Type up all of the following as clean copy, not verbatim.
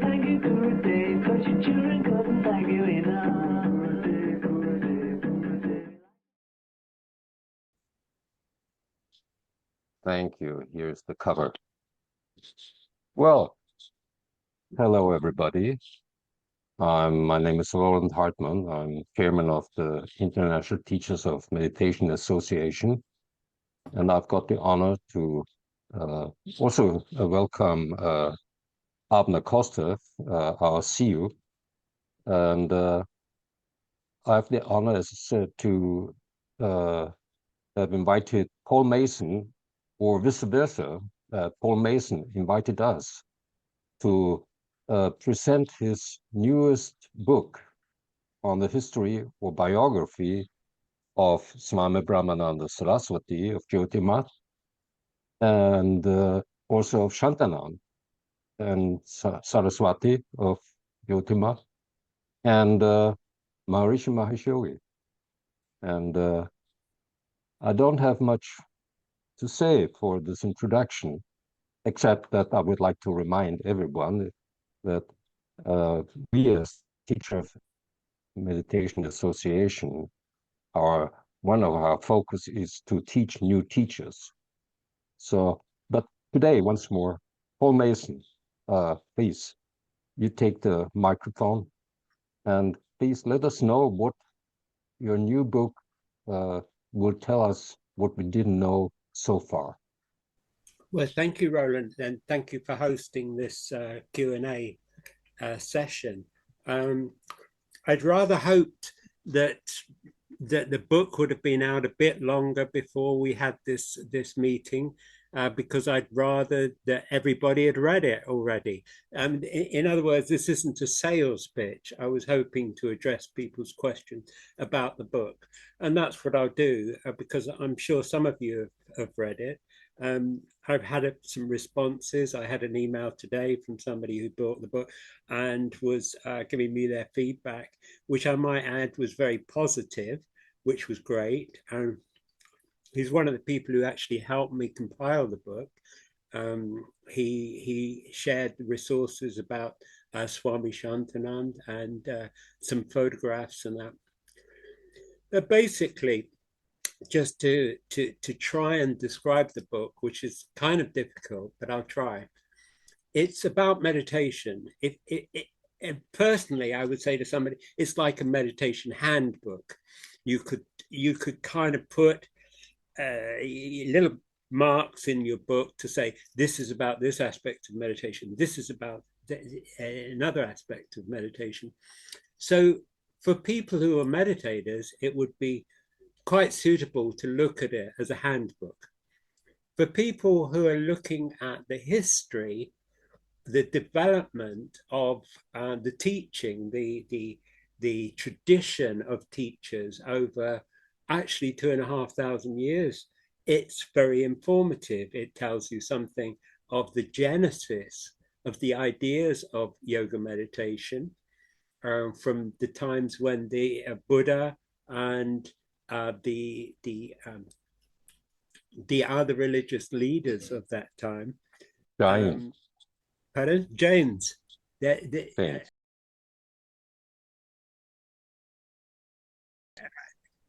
thank you, Gurudev, 'cause your children couldn't thank you enough. Thank you. Here's the cover. Well, hello, everybody. My name is Roland Hartmann. I'm chairman of the International Teachers of Meditation Association. And I've got the honor to also welcome Abner Kostev, our CEO. And I have the honor, as I said, to have invited Paul Mason, or vice versa. Paul Mason invited us to present his newest book on the history or biography of Swami Brahmananda Saraswati of Jyotimath, and also of Shantanand and Saraswati of Jyotimath, and Maharishi Mahesh Yogi. And I don't have much to say for this introduction, except that I would like to remind everyone that we as Teacher of Meditation Association, one of our focus is to teach new teachers. So, but today, once more, Paul Mason, please, you take the microphone and please let us know what your new book will tell us what we didn't know so far. Well, thank you, Roland, and thank you for hosting this Q&A session. I'd rather hoped that the book would have been out a bit longer before we had this meeting, because I'd rather that everybody had read it already. In other words, this isn't a sales pitch. I was hoping to address people's questions about the book, and that's what I'll do, because I'm sure some of you have read it. I've had some responses. I had an email today from somebody who bought the book and was giving me their feedback, which I might add was very positive, which was great. He's one of the people who actually helped me compile the book. He shared the resources about Swami Shantanand and some photographs and that. But basically, just to try and describe the book, which is kind of difficult, but I'll try. It's about meditation. Personally, I would say to somebody, it's like a meditation handbook. You could kind of put little marks in your book to say, this is about this aspect of meditation. This is about another aspect of meditation. So for people who are meditators, it would be quite suitable to look at it as a handbook. For people who are looking at the history, the development of the teaching, the tradition of teachers over actually 2,500 years, it's very informative. It tells you something of the genesis of the ideas of yoga meditation, from the times when the Buddha and the other religious leaders of that time. Jains. Pardon? Jains.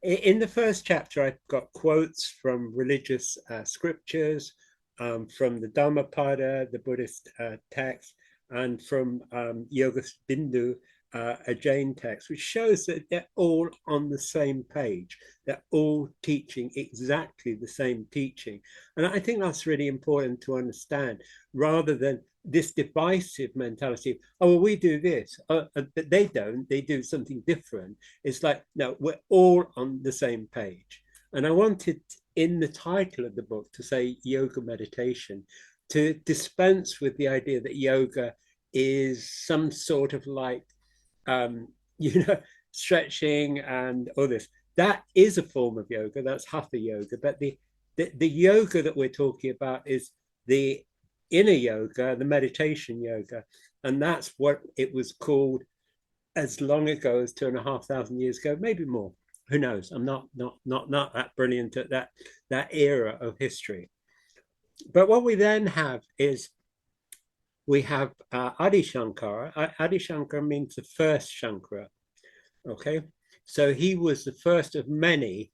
In the first chapter, I've got quotes from religious scriptures, from the Dhammapada, the Buddhist text, and from Yoga Bindu, a Jain text, which shows that they're all on the same page. They're all teaching exactly the same teaching. And I think that's really important to understand, rather than this divisive mentality of, oh, well, we do this, but they don't, they do something different. It's like, no, we're all on the same page. And I wanted in the title of the book to say yoga meditation, to dispense with the idea that yoga is some sort of like, stretching and all this. That is a form of yoga, that's hatha yoga, but the yoga that we're talking about is the inner yoga, the meditation yoga, and that's what it was called as long ago as 2,500 years ago, maybe more. Who knows? I'm not that brilliant at that era of history. But what we then have is we have Adi Shankara. Adi Shankara means the first Shankara. Okay, so he was the first of many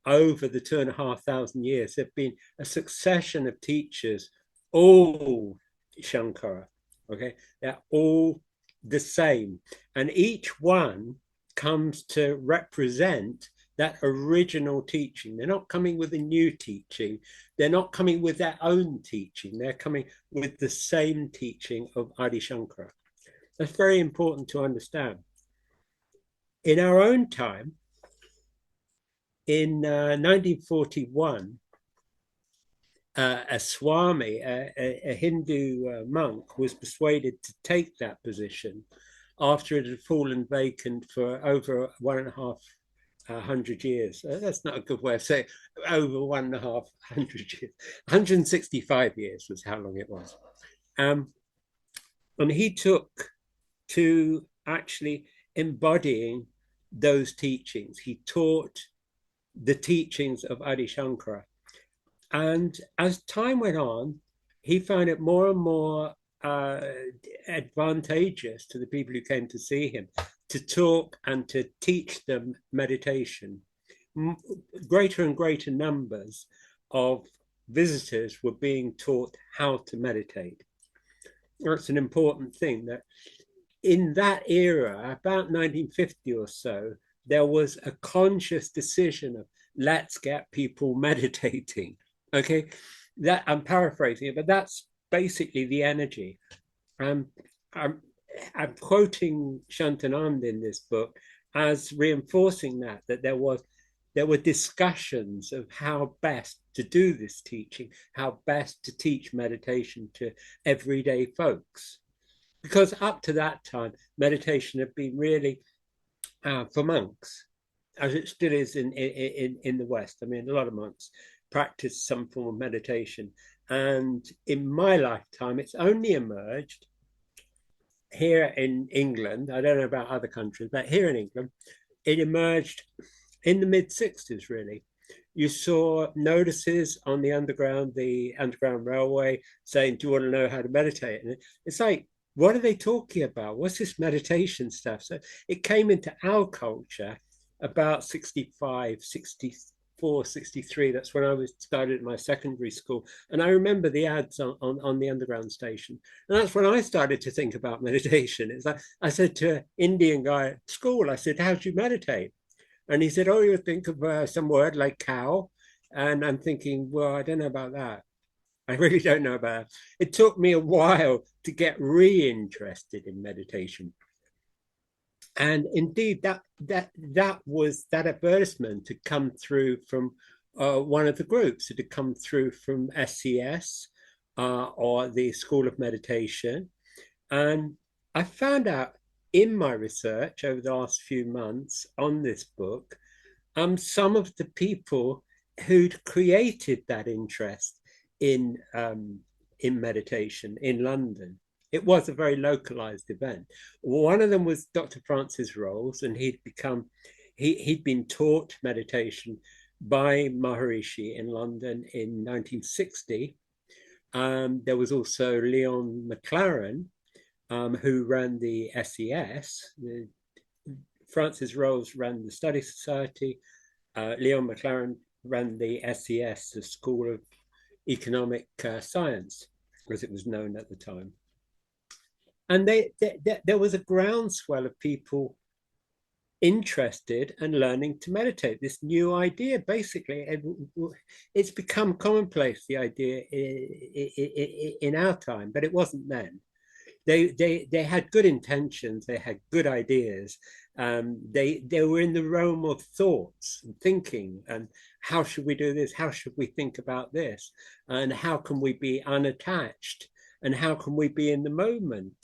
over the 2,500 years. There've been a succession of teachers, all Shankara. Okay, they're all the same, and each one comes to represent that original teaching. They're not coming with a new teaching. They're not coming with their own teaching. They're coming with the same teaching of Adi Shankara. That's very important to understand. In our own time, in 1941, a Swami, a Hindu monk, was persuaded to take that position after it had fallen vacant for over 1,500 years. That's not a good way of saying over 1,500 years. 165 years was how long it was. And he took to actually embodying those teachings. He taught the teachings of Adi Shankara. And as time went on, he found it more and more advantageous to the people who came to see him to talk and to teach them meditation. Greater and greater numbers of visitors were being taught how to meditate. That's an important thing, that in that era, about 1950 or so, there was a conscious decision of let's get people meditating. Okay, that I'm paraphrasing it, but that's basically the energy. I'm quoting Shantanand in this book as reinforcing that there were discussions of how best to do this teaching, how best to teach meditation to everyday folks. Because up to that time, meditation had been really for monks, as it still is in the West. I mean, a lot of monks practice some form of meditation. And in my lifetime, it's only emerged here in England. I don't know about other countries, but here in England, it emerged in the mid-60s, really. You saw notices on the underground railway saying, do you want to know how to meditate? And it's like, what are they talking about? What's this meditation stuff? So it came into our culture about 65, 64, 63. That's when I started my secondary school. And I remember the ads on the underground station. And that's when I started to think about meditation. It's like, I said to an Indian guy at school, I said, how do you meditate? And he said, oh, you think of some word like cow. And I'm thinking, well, I don't know about that. I really don't know about it. It took me a while to get reinterested in meditation. And indeed, that was that advertisement had come through from one of the groups. It had come through from SCS or the School of Meditation. And I found out in my research over the last few months on this book, some of the people who'd created that interest in meditation in London. It was a very localized event. One of them was Dr. Francis Rolls, and he'd been taught meditation by Maharishi in London in 1960. There was also Leon McLaren, who ran the SES. Francis Rolls ran the Study Society. Leon McLaren ran the SES, the School of Economic Science, as it was known at the time. And there was a groundswell of people interested and learning to meditate. This new idea, basically, it's become commonplace, the idea in our time, but it wasn't then. They had good intentions, they had good ideas. They were in the realm of thoughts and thinking, and how should we do this? How should we think about this? And how can we be unattached? And how can we be in the moment?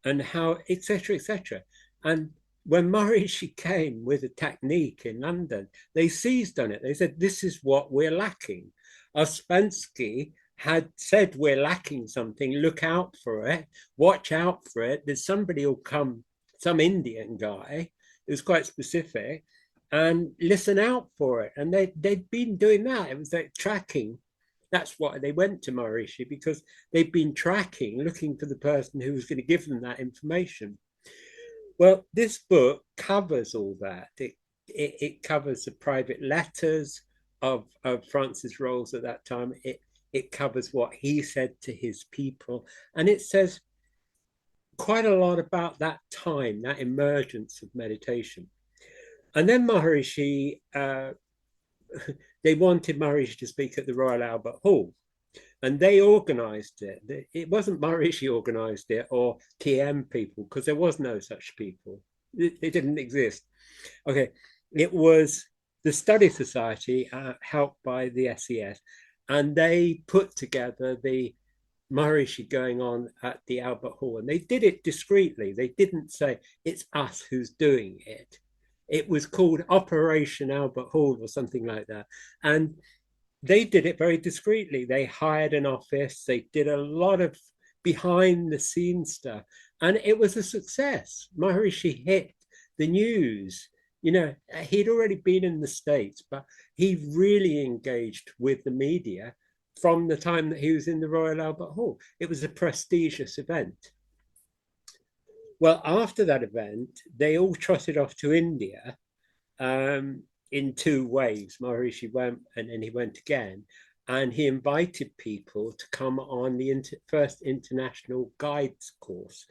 And how, etc., etc. And when Maharishi came with a technique in London, they seized on it. They said, this is what we're lacking. Ouspensky had said, we're lacking something, look out for it, watch out for it. There's somebody who'll come, some Indian guy who's quite specific, and listen out for it. And they'd been doing that. It was like tracking. that's why they went to Maharishi, because they'd been looking for the person who was going to give them that information. Well, this book covers all that. It covers the private letters of Francis Rolls at that time. It covers what he said to his people, and it says quite a lot about that time, that emergence of meditation. And then Maharishi, they wanted Maharishi to speak at the Royal Albert Hall, and they organized it. It wasn't Maharishi organized it or TM people, because there was no such people. It didn't exist. Okay, it was the Study Society, helped by the SES, and they put together the Maharishi going on at the Albert Hall, and they did it discreetly. They didn't say it's us who's doing it. It was called Operation Albert Hall or something like that, and they did it very discreetly. They hired an office. They did a lot of behind the scenes stuff, and it was a success. Maharishi hit the news. You know, he'd already been in the States, but he really engaged with the media from the time that he was in the Royal Albert Hall. It was a prestigious event. Well, after that event, they all trotted off to India in 2 waves. Maharishi went, and then he went again, and he invited people to come on the first international guides course.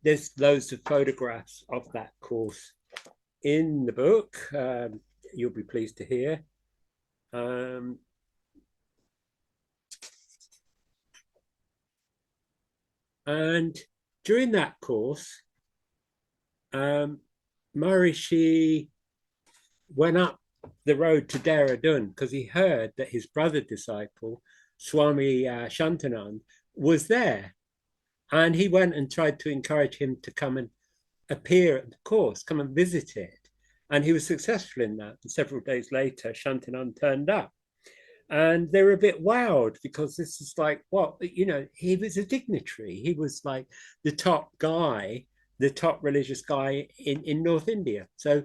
There's loads of photographs of that course in the book. You'll be pleased to hear. And during that course, Maharishi went up the road to Dehradun because he heard that his brother disciple, Swami Shantanand, was there. And he went and tried to encourage him to come and appear at the course, come and visit it. And he was successful in that. And several days later, Shantanand turned up. And they were a bit wowed, because this is like, what, you know, he was a dignitary. He was like the top guy, the top religious guy in North India. So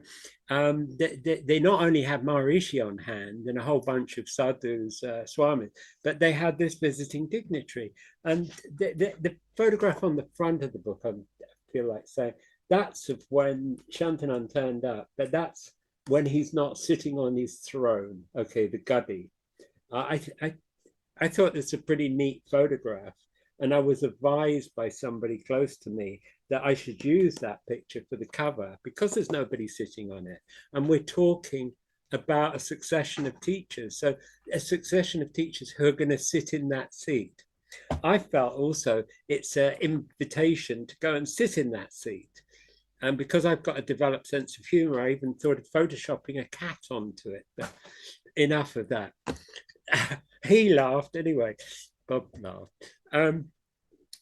they not only had Maharishi on hand and a whole bunch of sadhus, swamis, but they had this visiting dignitary. And the photograph on the front of the book, I feel like saying, that's of when Shantanand turned up, but that's when he's not sitting on his throne, okay, the Gadi. I thought it's a pretty neat photograph, and I was advised by somebody close to me that I should use that picture for the cover, because there's nobody sitting on it, and we're talking about a succession of teachers. So a succession of teachers who are going to sit in that seat. I felt also it's an invitation to go and sit in that seat. And because I've got a developed sense of humor, I even thought of photoshopping a cat onto it. But enough of that. He laughed anyway. Bob laughed.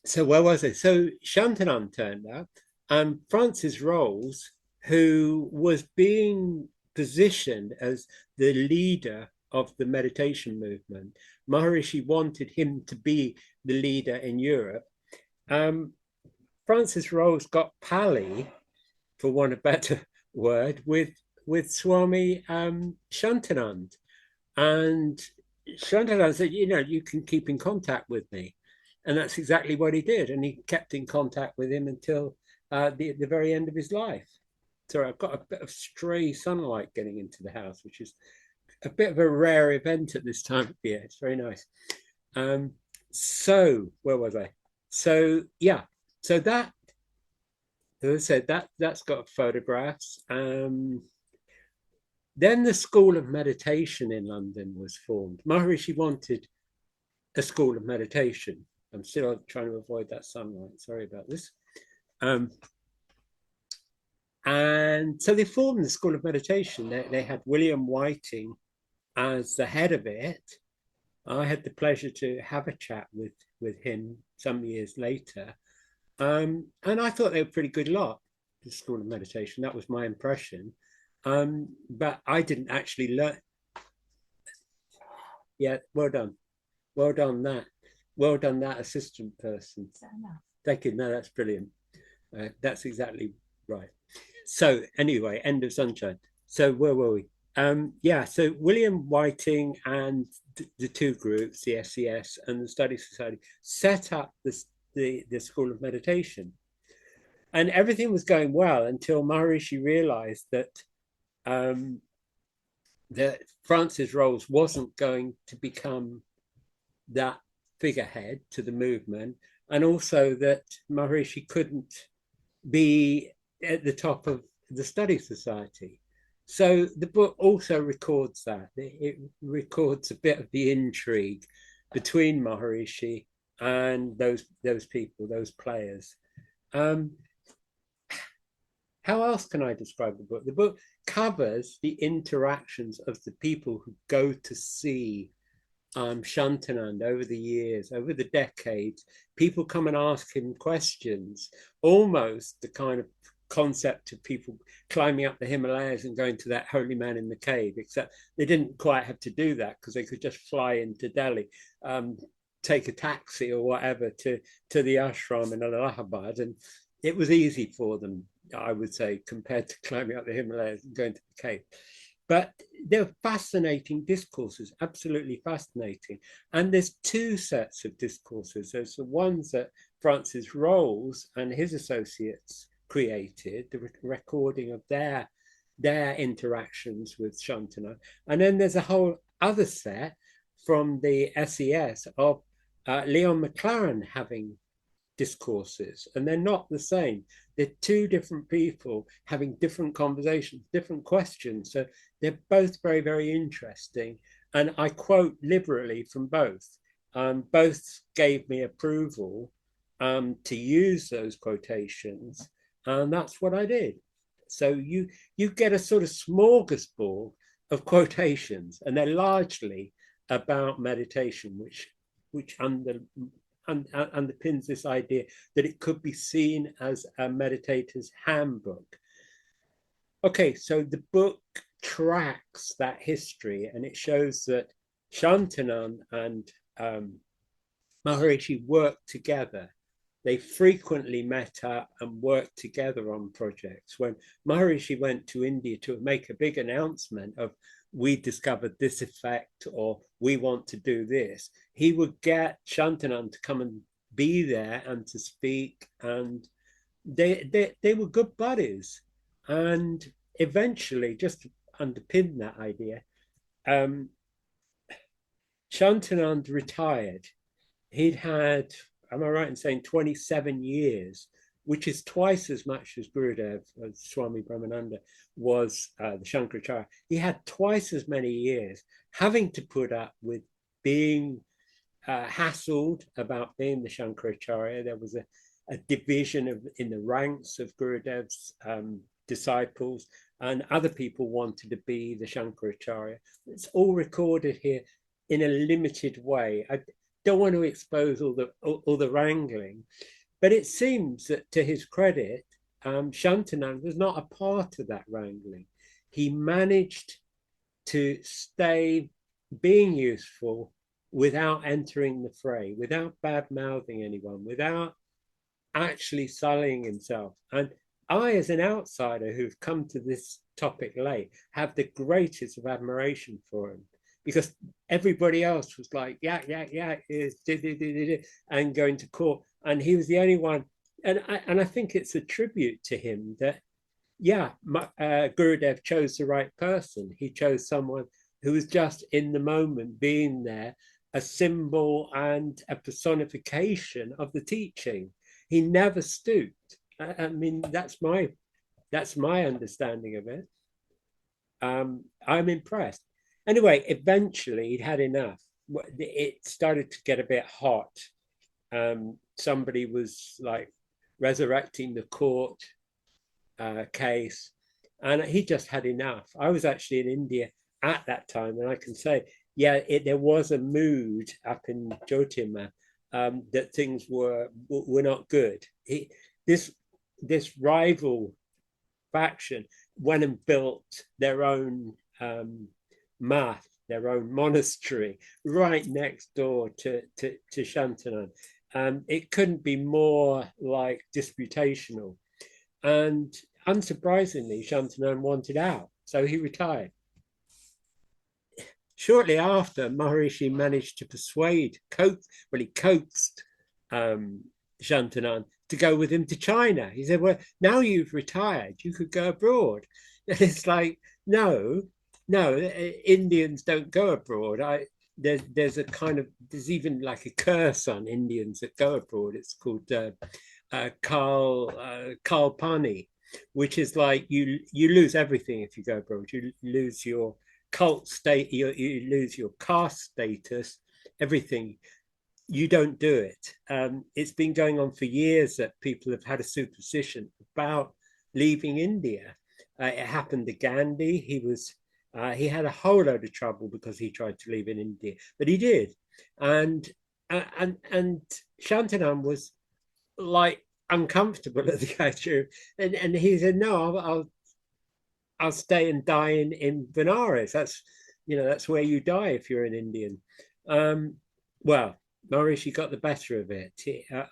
So where was it? So Shantanand turned up, and Francis Rolls, who was being positioned as the leader of the meditation movement, Maharishi wanted him to be the leader in Europe. Francis Rolls got Pali, for want of a better word, with Swami Shantanand. And Shantanand said, you know, you can keep in contact with me. And that's exactly what he did. And he kept in contact with him until the very end of his life. So I've got a bit of stray sunlight getting into the house, which is a bit of a rare event at this time of year. It's very nice. So where was I? So yeah, so that, as I said, that's got photographs. Then the School of Meditation in London was formed. Maharishi wanted a school of meditation. I'm still trying to avoid that sunlight. Sorry about this. And so they formed the School of Meditation. They had William Whiting as the head of it. I had the pleasure to have a chat with him some years later. And I thought they were a pretty good lot, the School of Meditation. That was my impression. But I didn't actually learn. Yeah, well done. Well done that. Well done that assistant person. Thank you. No, that's brilliant. That's exactly right. So anyway, end of sunshine. So where were we? Yeah, so William Whiting and the two groups, the SES and the Study Society, set up the School of Meditation. And everything was going well until Maharishi realized um, that Francis Rolls wasn't going to become that figurehead to the movement, and also that Maharishi couldn't be at the top of the Study Society. So the book also records that. It records a bit of the intrigue between Maharishi and those people, those players. Um, how else can I describe the book? The book covers the interactions of the people who go to see Shantanand over the years, over the decades. People come and ask him questions, almost the kind of concept of people climbing up the Himalayas and going to that holy man in the cave, except they didn't quite have to do that because they could just fly into Delhi, take a taxi or whatever to the ashram in Allahabad, and it was easy for them, I would say, compared to climbing up the Himalayas and going to the cave. But they're fascinating discourses, absolutely fascinating. And there's two sets of discourses. There's the ones that Francis Rolls and his associates created, the recording of their interactions with Shantanu. And then there's a whole other set from the SES of Leon McLaren having discourses, and they're not the same. They're two different people having different conversations, different questions. So they're both very, very interesting. And I quote liberally from both. Both gave me approval to use those quotations, and that's what I did. So you get a sort of smorgasbord of quotations, and they're largely about meditation, which underpins this idea that it could be seen as a meditator's handbook. Okay, so the book tracks that history, and it shows that Shantanand and Maharishi worked together. They frequently met up and worked together on projects. When Maharishi went to India to make a big announcement of, we discovered this effect, or we want to do this, he would get Shantanand to come and be there and to speak, and they were good buddies. And eventually, just to underpin that idea, Shantanand retired. He'd had, am I right in saying, 27 years, which is twice as much as Gurudev, as Swami Brahmananda was the Shankaracharya. He had twice as many years having to put up with being hassled about being the Shankaracharya. There was a division in the ranks of Gurudev's disciples, and other people wanted to be the Shankaracharya. It's all recorded here in a limited way. I don't want to expose all the wrangling, but it seems that, to his credit, Shantanand was not a part of that wrangling. He managed to stay being useful without entering the fray, without bad-mouthing anyone, without actually sullying himself. And I, as an outsider who've come to this topic late, have the greatest of admiration for him, because everybody else was like, yeah, and going to court. And he was the only one. And I think it's a tribute to him that, yeah, Gurudev chose the right person. He chose someone who was just in the moment, being there, a symbol and a personification of the teaching. He never stooped. I mean, that's my understanding of it. I'm impressed. Anyway, eventually he'd had enough. It started to get a bit hot. Somebody was like resurrecting the court case, and he just had enough. I was actually in India at that time, and I can say, yeah, there was a mood up in Jyotirma that things were not good. This rival faction went and built their own math, their own monastery right next door to Shantanand. It couldn't be more like disputational. And unsurprisingly, Shantanand wanted out, so he retired. shortly after, Maharishi managed to he coaxed Shantanan to go with him to China. He said, well, now you've retired, you could go abroad. And it's like, no, Indians don't go abroad. There's even like a curse on Indians that go abroad. It's called Kalpani, which is like you lose everything if you go abroad. You lose your cult state, you lose your caste status, everything. You don't do it. It's been going on for years that people have had a superstition about leaving India. It happened to Gandhi. He had a whole load of trouble because he tried to leave in India, but he did. And Shantanan was like uncomfortable at the idea, and he said, "No, I'll stay and die in Benares. That's where you die if you're an Indian." Well, Maharishi got the better of it.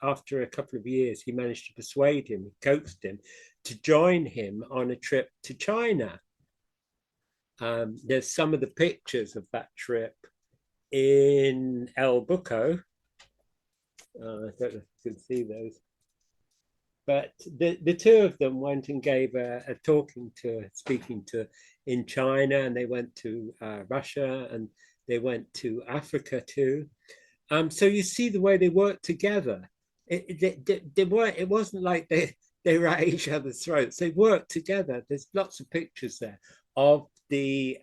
After a couple of years, he managed to persuade him, coaxed him to join him on a trip to China. There's some of the pictures of that trip in El Buco. I don't know if you can see those. But the two of them went and gave a speaking to in China, and they went to Russia, and they went to Africa too. So you see the way they worked together. It wasn't like they were at each other's throats. They worked together. There's lots of pictures there of the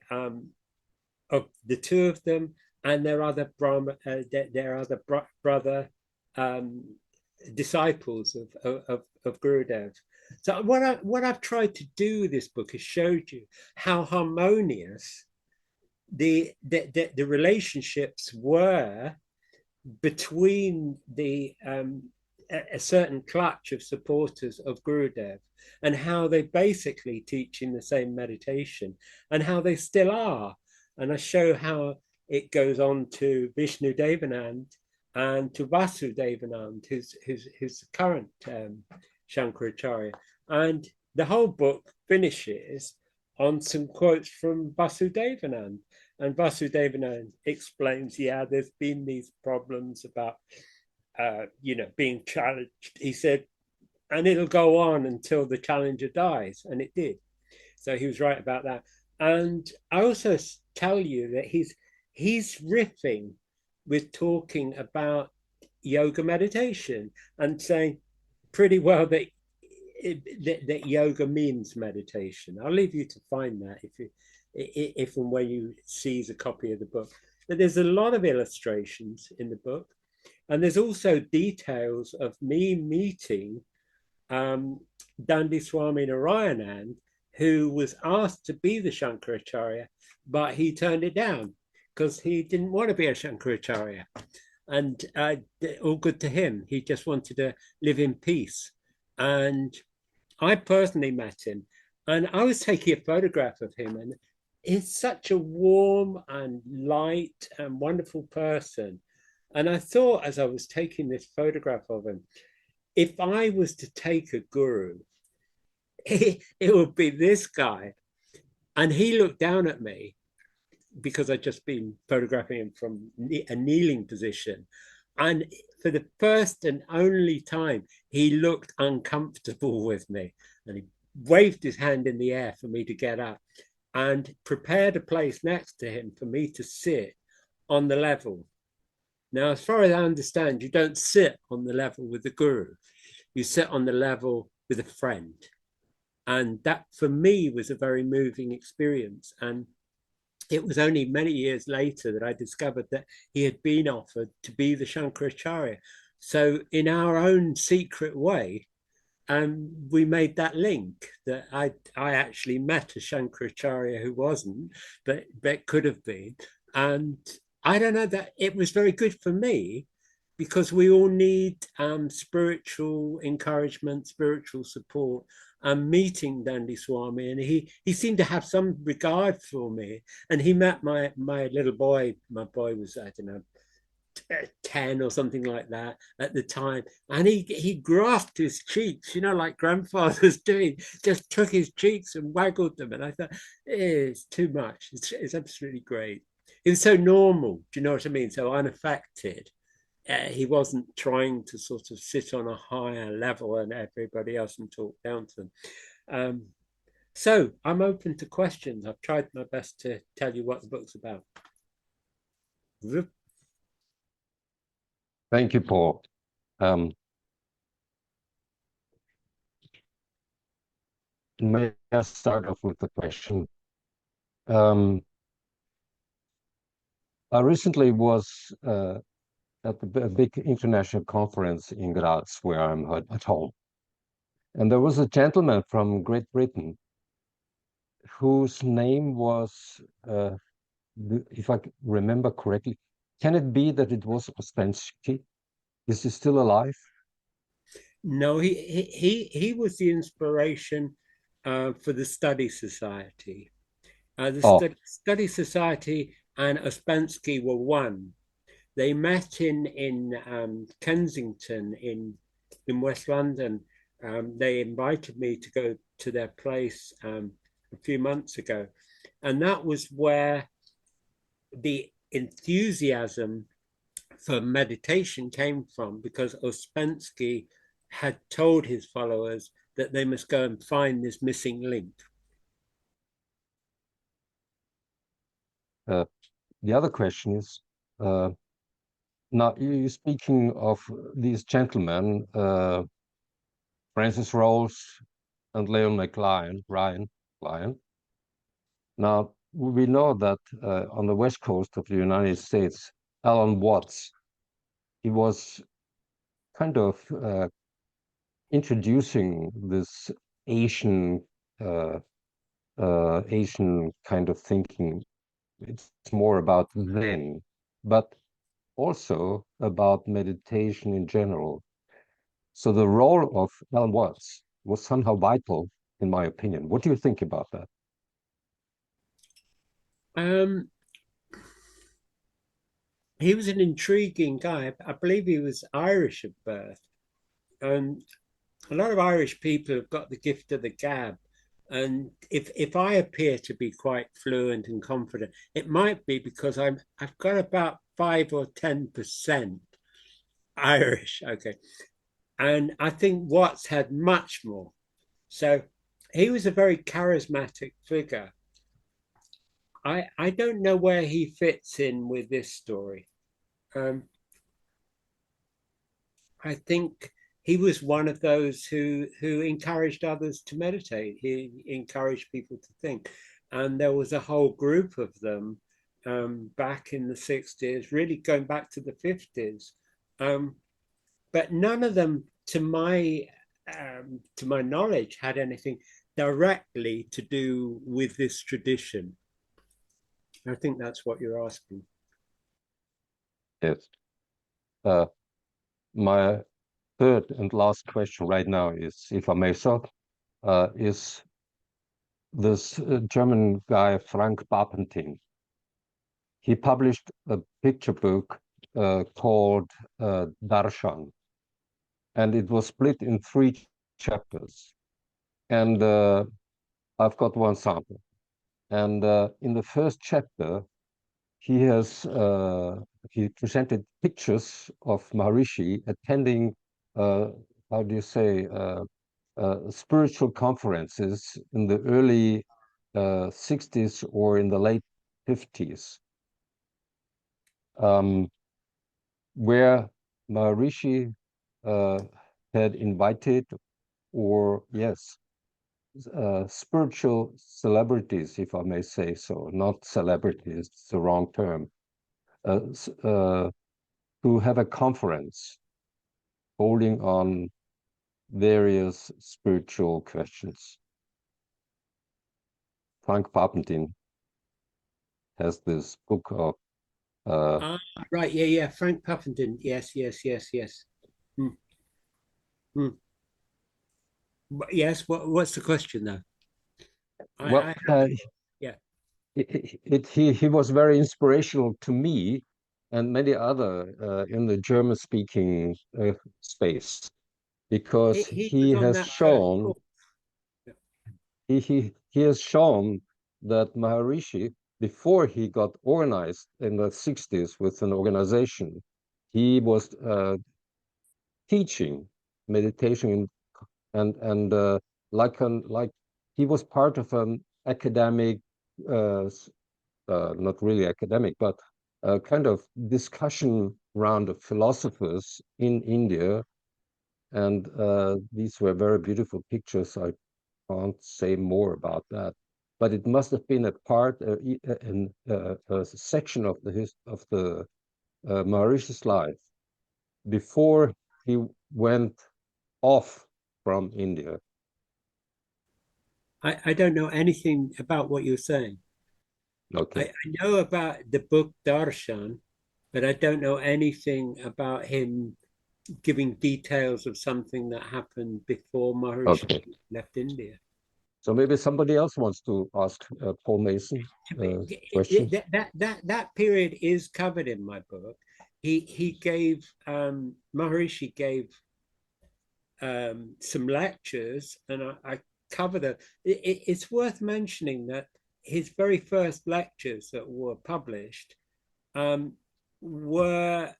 two of them and their other brother disciples of Gurudev. So what I've tried to do with this book is showed you how harmonious the relationships were between a certain clutch of supporters of Gurudev, and how they basically teaching the same meditation, and how they still are. And I show how it goes on to Vishnu Devanand and to Vasudevanand, who's the current Shankaracharya. And the whole book finishes on some quotes from Vasudevanand. And Vasudevanand explains, there's been these problems about, being challenged. He said, and it'll go on until the challenger dies. And it did. So he was right about that. And I also tell you that he's riffing with talking about yoga meditation and saying pretty well that yoga means meditation. I'll leave you to find that if and when you seize a copy of the book. But there's a lot of illustrations in the book, and there's also details of me meeting Dandi Swami Narayanand, who was asked to be the Shankaracharya, but he turned it down because he didn't want to be a Shankaracharya. And all good to him. He just wanted to live in peace. And I personally met him, and I was taking a photograph of him, and he's such a warm and light and wonderful person. And I thought, as I was taking this photograph of him, if I was to take a guru, it would be this guy. And he looked down at me because I'd just been photographing him from a kneeling position. And for the first and only time, he looked uncomfortable with me. And he waved his hand in the air for me to get up and prepared a place next to him for me to sit on the level. Now, as far as I understand, you don't sit on the level with the guru. You sit on the level with a friend. And that, for me, was a very moving experience. And it was only many years later that I discovered that he had been offered to be the Shankaracharya. So in our own secret way, we made that link that I actually met a Shankaracharya who wasn't, but could have been. And I don't know, that it was very good for me, because we all need spiritual encouragement, spiritual support. Meeting Dandi Swami, and he seemed to have some regard for me. And he met my little boy. My boy was, I don't know, 10 or something like that at the time, and he grasped his cheeks, like grandfathers doing, just took his cheeks and waggled them. And I thought, it's too much. It's absolutely great. it was so normal. Do you know what I mean? So unaffected. He wasn't trying to sort of sit on a higher level and everybody else and talk down to them. Um, so I'm open to questions. I've tried my best to tell you what the book's about. Thank you, Paul. May I start off with the question? I recently was at a big international conference in Graz, where I'm at home. And there was a gentleman from Great Britain whose name was, if I remember correctly, can it be that it was Ospensky? Is he still alive? No, he was the inspiration for the Study Society. The Oh, Study Society and Ouspensky were one. They met in Kensington in West London. They invited me to go to their place a few months ago, and that was where the enthusiasm for meditation came from, because Ouspensky had told his followers that they must go and find this missing link. the other question is, now you're speaking of these gentlemen, Francis Rose and Leon Ryan. Now, we know that on the west coast of the United States, Alan Watts, he was kind of introducing this Asian Asian kind of thinking. It's more about Zen, but also about meditation in general. So the role of Alan Watts was somehow vital, in my opinion. What do you think about that? Um, he was an intriguing guy. I believe he was Irish at birth. And a lot of Irish people have got the gift of the gab. And if I appear to be quite fluent and confident, it might be because I've got about 5 or 10% Irish. Okay. And I think Watts had much more. So he was a very charismatic figure. I don't know where he fits in with this story. Um, I think he was one of those who encouraged others to meditate. He encouraged people to think, and there was a whole group of them back in the 60s, really going back to the 50s. But none of them, to my knowledge, had anything directly to do with this tradition. I think that's what you're asking. Yes. My third and last question right now is, if I may so, is this German guy, Frank Barpentin. He published a picture book called Darshan, and it was split in 3 chapters. And I've got one sample. And in the first chapter, he presented pictures of Maharishi attending, how do you say, spiritual conferences in the early 60s or in the late 50s, where Maharishi had invited, or yes, spiritual celebrities, if I may say so, not celebrities, it's the wrong term, to have a conference holding on various spiritual questions. Frank Papentin has this book of Right, yeah, Frank Puffington. Yes. Hmm. Hmm. Yes, what's the question though? well, Yeah. he was very inspirational to me and many other in the German-speaking space, because He was he on has that first shown book. Yeah. he has shown that Maharishi before he got organized in the 60s with an organization, he was teaching meditation and like he was part of an academic, not really academic, but a kind of discussion round of philosophers in India. And these were very beautiful pictures. I can't say more about that, but it must have been a part in a section of the Mauritius life before he went off from India. I don't know anything about what you're saying. Okay. I know about the book Darshan, but I don't know anything about him giving details of something that happened before Okay. Maharishi left India. So maybe somebody else wants to ask Paul Mason questions. That period is covered in my book. He gave Maharishi gave some lectures, and I cover the. It's worth mentioning that his very first lectures that were published were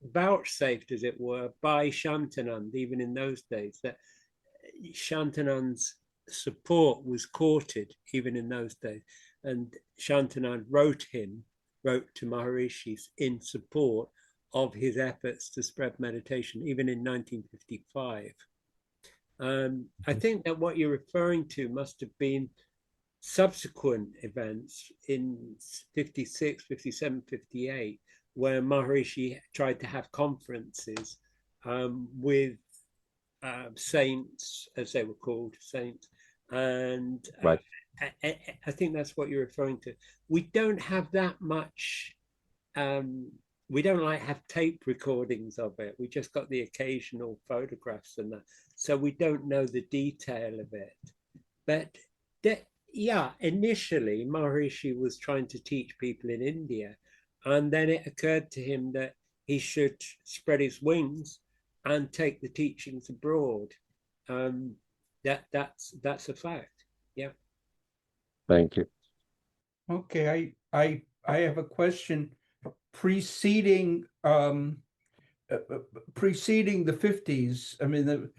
vouchsafed, as it were, by Shantanand, even in those days. That Shantanand's support was courted, even in those days. And Shantanand wrote to Maharishi in support of his efforts to spread meditation, even in 1955. I think that what you're referring to must have been subsequent events in 56, 57, 58, where Maharishi tried to have conferences with saints, as they were called, saints. And Right. I think that's what you're referring to. We don't have that much. We don't like have tape recordings of it. We just got the occasional photographs and that, so we don't know the detail of it. But yeah, initially Maharishi was trying to teach people in India, and then it occurred to him that he should spread his wings and take the teachings abroad. That's a fact. Yeah. Thank you. Okay, I have a question preceding preceding the 50s. I mean,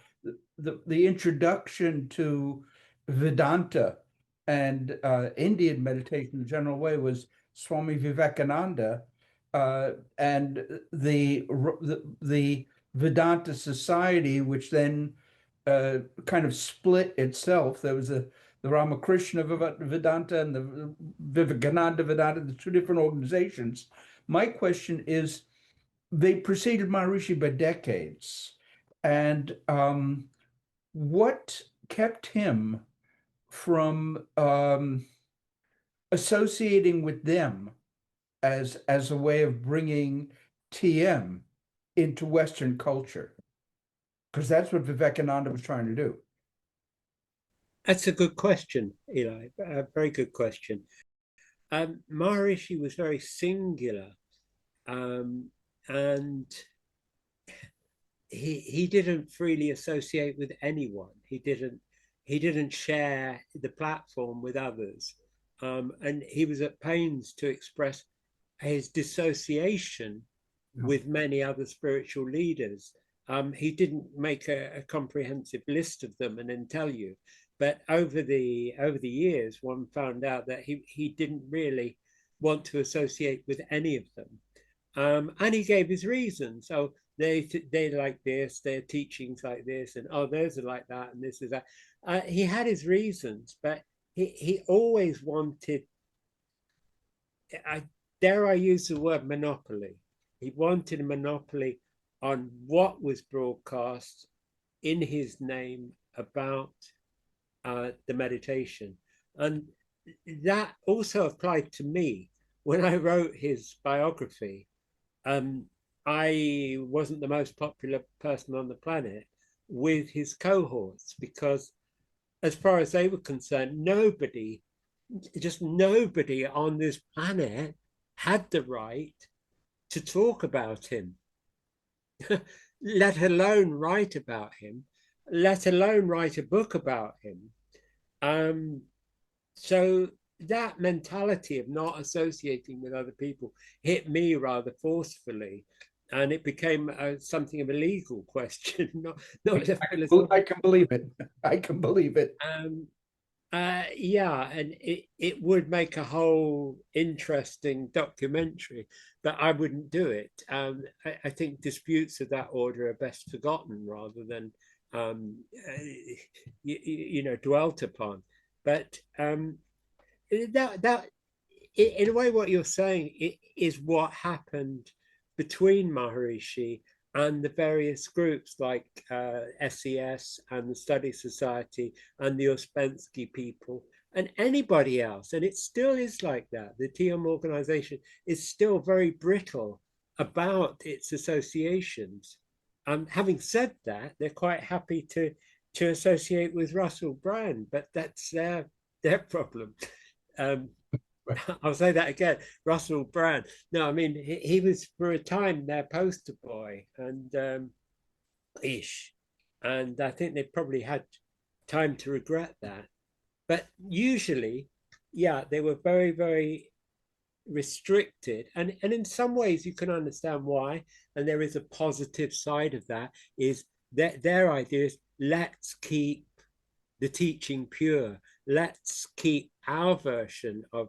the introduction to Vedanta and Indian meditation in a general way was Swami Vivekananda, and the Vedanta Society, which then kind of split itself. There was the Ramakrishna Vedanta and the Vivekananda Vedanta, the two different organizations. My question is, they preceded Maharishi by decades, and what kept him from associating with them as a way of bringing TM into Western culture? Because that's what Vivekananda was trying to do. That's a good question, Eli. A very good question. Maharishi was very singular, and he didn't freely associate with anyone. He didn't share the platform with others, and he was at pains to express his dissociation with many other spiritual leaders. He didn't make a comprehensive list of them and then tell you, but over the years, one found out that he didn't really want to associate with any of them, and he gave his reasons. So they like this, their teachings like this, and oh, theirs are like that, and this is that. He had his reasons, but he always wanted. Dare I use the word monopoly? He wanted a monopoly on what was broadcast in his name about the meditation. And that also applied to me. When I wrote his biography, I wasn't the most popular person on the planet with his cohorts, because as far as they were concerned, nobody on this planet had the right to talk about him, let alone write about him, let alone write a book about him. So that mentality of not associating with other people hit me rather forcefully, and it became something of a legal question, not a philosophical. I can believe it. I can believe it. Yeah, and it would make a whole interesting documentary, but I wouldn't do it. I think disputes of that order are best forgotten rather than dwelt upon. But that in a way, what you're saying is what happened between Maharishi and the various groups like SES and the Study Society and the Ouspensky people and anybody else. And it still is like that. The TM organization is still very brittle about its associations. Having said that, they're quite happy to associate with Russell Brand, but that's their problem. I'll say that again, Russell Brand. No, I mean, he was for a time their poster boy and ish. And I think they probably had time to regret that. But usually, yeah, they were very, very restricted. And in some ways, you can understand why. And there is a positive side of that, is that their idea is let's keep the teaching pure. Let's keep our version of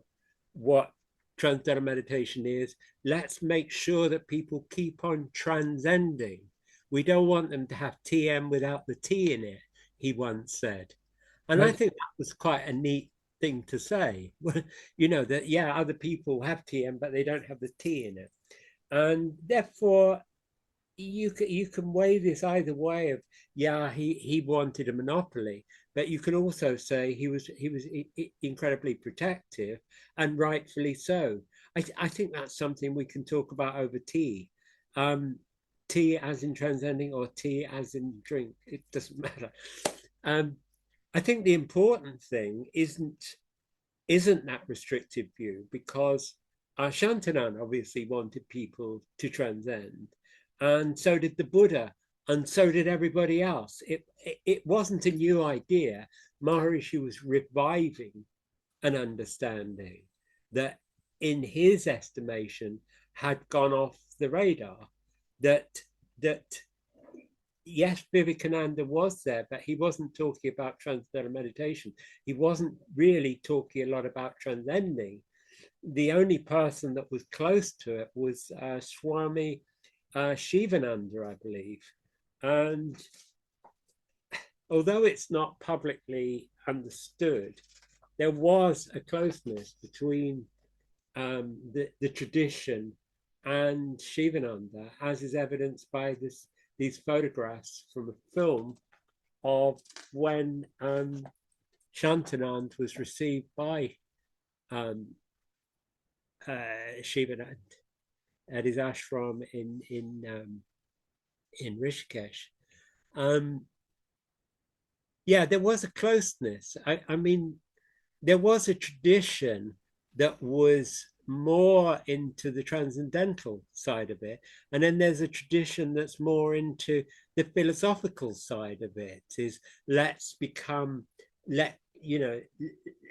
what transcendental meditation is. Let's make sure that people keep on transcending. We don't want them to have TM without the T in it, he once said. And I think that was quite a neat thing to say. That, yeah, other people have TM, but they don't have the T in it. And therefore, you can weigh this either way of, yeah, he wanted a monopoly, but you can also say he was incredibly protective, and rightfully so. I think that's something we can talk about over tea. Tea as in transcending or tea as in drink, it doesn't matter. I think the important thing isn't that restrictive view, because Shantanan obviously wanted people to transcend, and so did the Buddha, and so did everybody else. It wasn't a new idea. Maharishi was reviving an understanding that, in his estimation, had gone off the radar. That yes, Vivekananda was there, but he wasn't talking about transcendental meditation. He wasn't really talking a lot about transcending. The only person that was close to it was Swami Shivananda, I believe. And although it's not publicly understood, there was a closeness between the tradition and Shivananda, as is evidenced by these photographs from a film of when Shantanand was received by Shivananda at his ashram in Rishikesh. Yeah, there was a closeness. I mean, there was a tradition that was more into the transcendental side of it, and then there's a tradition that's more into the philosophical side of it. Is let's become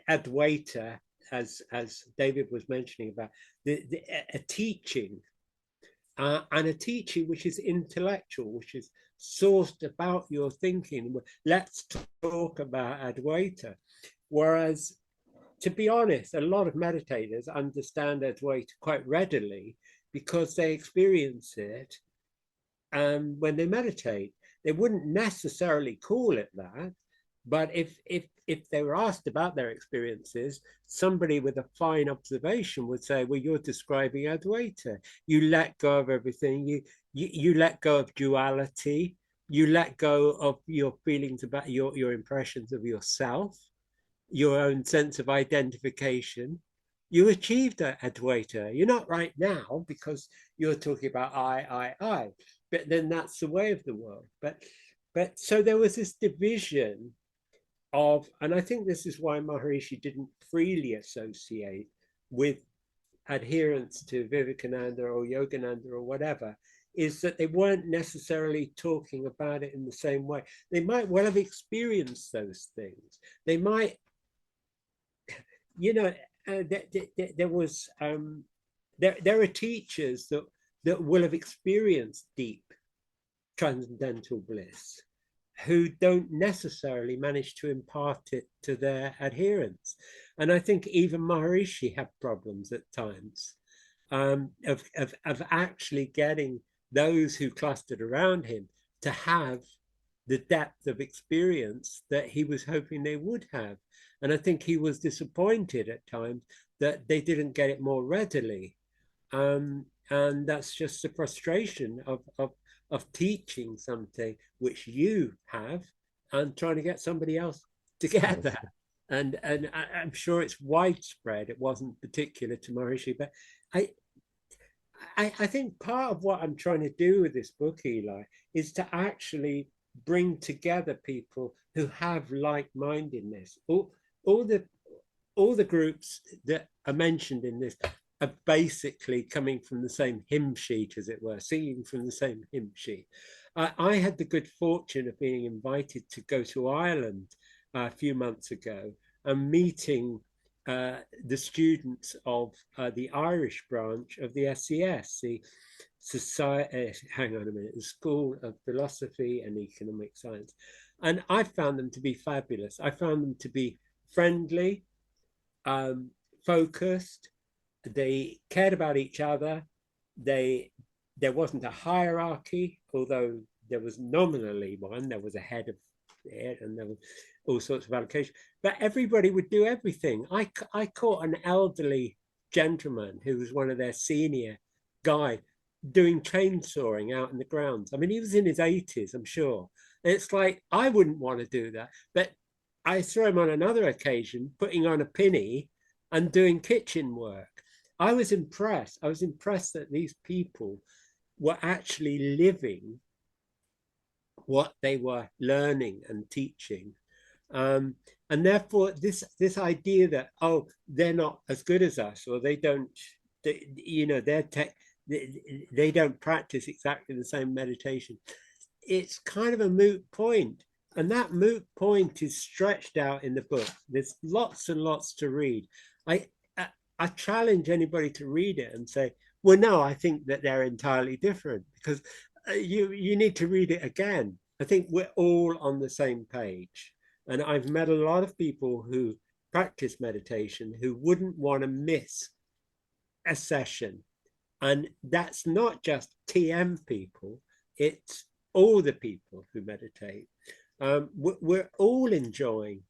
Advaita, as David was mentioning about a teaching. And a teaching which is intellectual, which is sourced about your thinking. Let's talk about Advaita. Whereas, to be honest, a lot of meditators understand Advaita quite readily because they experience it when they meditate. They wouldn't necessarily call it that, but if they were asked about their experiences, somebody with a fine observation would say, well, you're describing Advaita. You let go of everything. You let go of duality. You let go of your feelings about your impressions of yourself, your own sense of identification. You achieved Advaita. You're not right now because you're talking about I. But then that's the way of the world. But so there was this division of, and I think this is why Maharishi didn't freely associate with adherents to Vivekananda or Yogananda or whatever, is that they weren't necessarily talking about it in the same way. They might well have experienced those things. They might, there was there are teachers that will have experienced deep transcendental bliss who don't necessarily manage to impart it to their adherents. And I think even Maharishi had problems at times of actually getting those who clustered around him to have the depth of experience that he was hoping they would have. And I think he was disappointed at times that they didn't get it more readily. And that's just the frustration of teaching something which you have and trying to get somebody else to get that. And I'm sure it's widespread. It wasn't particular to Maharishi, but I think part of what I'm trying to do with this book, Eli, is to actually bring together people who have like-mindedness. All the groups that are mentioned in this are basically coming from the same hymn sheet, as it were, singing from the same hymn sheet. I had the good fortune of being invited to go to Ireland a few months ago and meeting the students of the Irish branch of the SES, the the School of Philosophy and Economic Science. And I found them to be fabulous. I found them to be friendly, focused. They cared about each other. There wasn't a hierarchy, although there was nominally one. There was a head of it, and there was all sorts of allocation. But everybody would do everything. I caught an elderly gentleman who was one of their senior guy doing chainsawing out in the grounds. I mean, he was in his 80s, I'm sure. And it's like, I wouldn't want to do that. But I saw him on another occasion putting on a pinny and doing kitchen work. I was impressed. I was impressed that these people were actually living what they were learning and teaching. And therefore, this idea that, oh, they're not as good as us, or they don't, they don't practice exactly the same meditation, it's kind of a moot point. And that moot point is stretched out in the book. There's lots and lots to read. I challenge anybody to read it and say, well, no, I think that they're entirely different, because you need to read it again. I think we're all on the same page. And I've met a lot of people who practice meditation who wouldn't want to miss a session. And that's not just TM people, it's all the people who meditate. We're all enjoying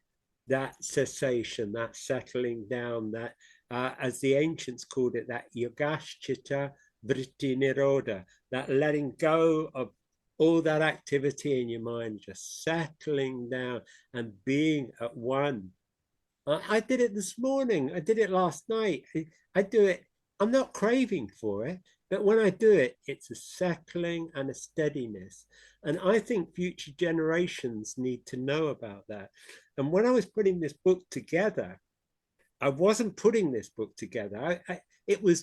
that cessation, that settling down, that, as the ancients called it, that yogaschita vritti nirodha, that letting go of all that activity in your mind, just settling down and being at one. I did it this morning. I did it last night. I do it. I'm not craving for it, but when I do it, it's a settling and a steadiness. And I think future generations need to know about that. And when I was putting this book together, I wasn't putting this book together. I was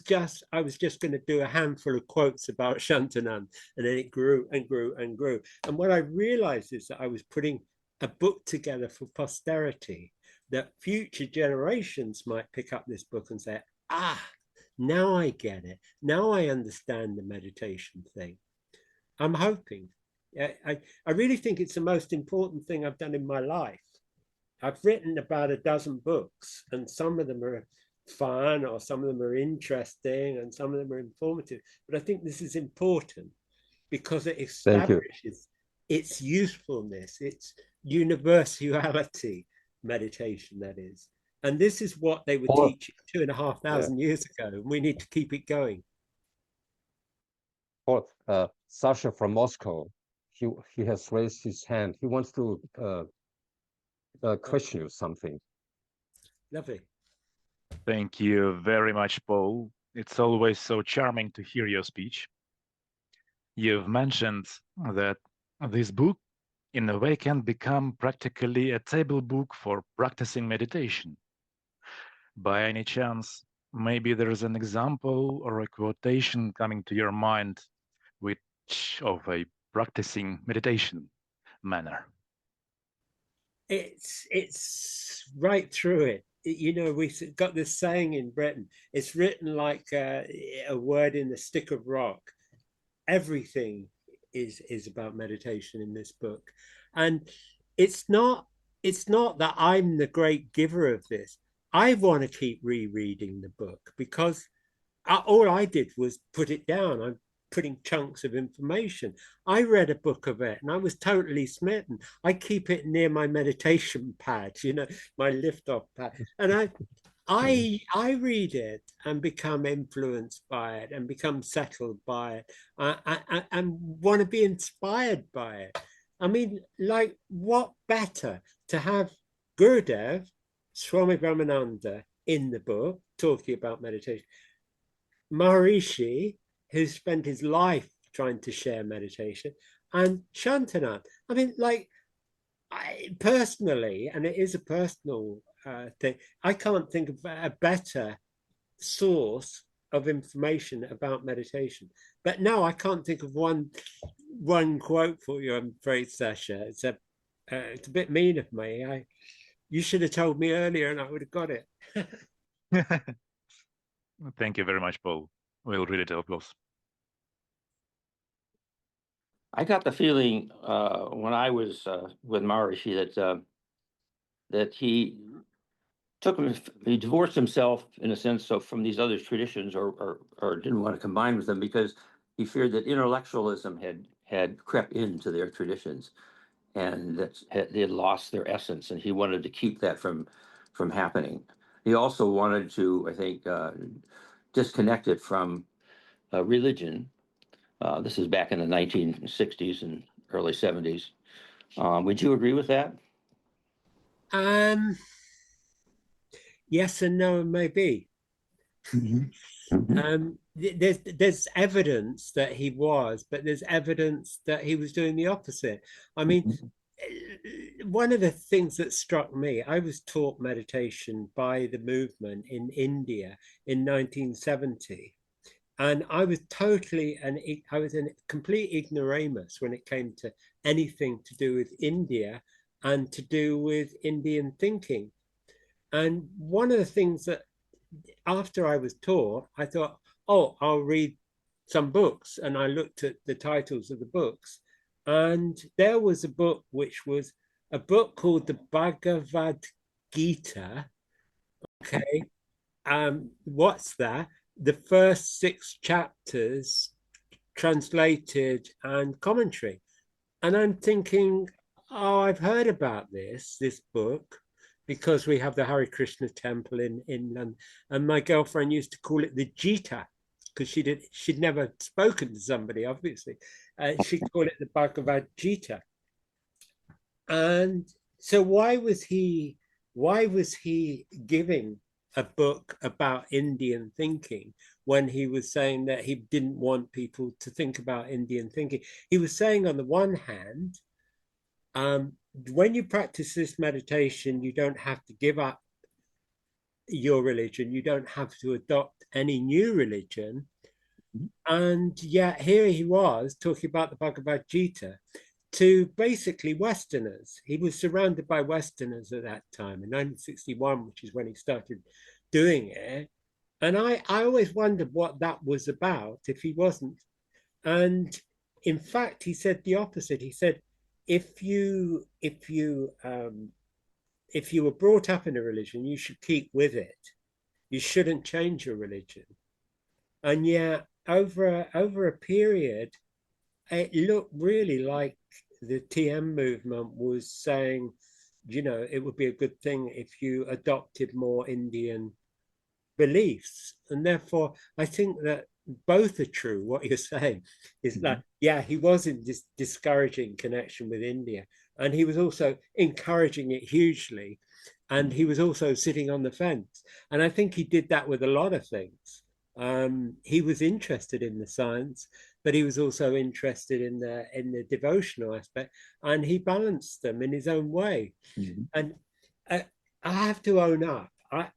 just going to do a handful of quotes about Shantanand, and then it grew and grew and grew. And what I realized is that I was putting a book together for posterity, that future generations might pick up this book and say, ah, now I get it. Now I understand the meditation thing. I'm hoping. I really think it's the most important thing I've done in my life. I've written about a dozen books, and some of them are fun, or some of them are interesting, and some of them are informative. But I think this is important because it establishes its usefulness, its universality, meditation, that is. And this is what they were teaching 2,500 years ago, and we need to keep it going. Sasha from Moscow, he has raised his hand. He wants to question you something. Lovely. Thank you very much, Paul. It's always so charming to hear your speech. You've mentioned that this book, in a way, can become practically a table book for practicing meditation. By any chance, maybe there is an example or a quotation coming to your mind which of a practicing meditation manner? It's right through it. we got this saying in Britain, it's written like a word in the stick of rock. Everything is about meditation in this book. And it's not that I'm the great giver of this. I want to keep rereading the book because all I did was put it down. I'm putting chunks of information. I read a book of it and I was totally smitten. I keep it near my meditation pad, my lift off pad. And I read it and become influenced by it and become settled by it and want to be inspired by it. I mean, like, what better to have Gurudev, Swami Brahmananda in the book talking about meditation, Maharishi, who spent his life trying to share meditation, and Shantanu. I mean, like, personally, and it is a personal thing, I can't think of a better source of information about meditation. But no, I can't think of one quote for you, I'm afraid, Sasha. It's a bit mean of me. You should have told me earlier and I would have got it. Thank you very much, Paul. We'll read it, of course. I got the feeling when I was with Maharishi that he divorced himself in a sense from these other traditions, or didn't want to combine with them because he feared that intellectualism had crept into their traditions, and that they had lost their essence, and he wanted to keep that from happening. He also wanted to, I think, disconnect it from religion. This is back in the 1960s and early 70s. Would you agree with that? Yes and no, and maybe. There's evidence that he was, but there's evidence that he was doing the opposite. I mean, one of the things that struck me, I was taught meditation by the movement in India in 1970. And I was in complete ignoramus when it came to anything to do with India and to do with Indian thinking. And one of the things that after I was taught, I thought, oh, I'll read some books. And I looked at the titles of the books. And there was a book which was a book called the Bhagavad Gita. Okay. What's that? The first 6 chapters translated and commentary. And I'm thinking, oh, I've heard about this book, because we have the Hare Krishna temple in London. And my girlfriend used to call it the Gita, because she'd never spoken to somebody, obviously. She'd call it the Bhagavad Gita. And so why was he giving a book about Indian thinking when he was saying that he didn't want people to think about Indian thinking? He was saying, on the one hand, when you practice this meditation, you don't have to give up your religion. You don't have to adopt any new religion. And yet here he was talking about the Bhagavad Gita to basically Westerners. He was surrounded by Westerners at that time in 1961, which is when he started doing it. And I always wondered what that was about if he wasn't. And in fact, he said the opposite. He said, if you were brought up in a religion, you should keep with it. You shouldn't change your religion. And yet, over a period, it looked really like the TM movement was saying, it would be a good thing if you adopted more Indian beliefs. And therefore, I think that both are true. What you're saying is that, yeah, he was in this discouraging connection with India, and he was also encouraging it hugely. And he was also sitting on the fence. And I think he did that with a lot of things. He was interested in the science, but he was also interested in the devotional aspect, and he balanced them in his own way. And I have to own up,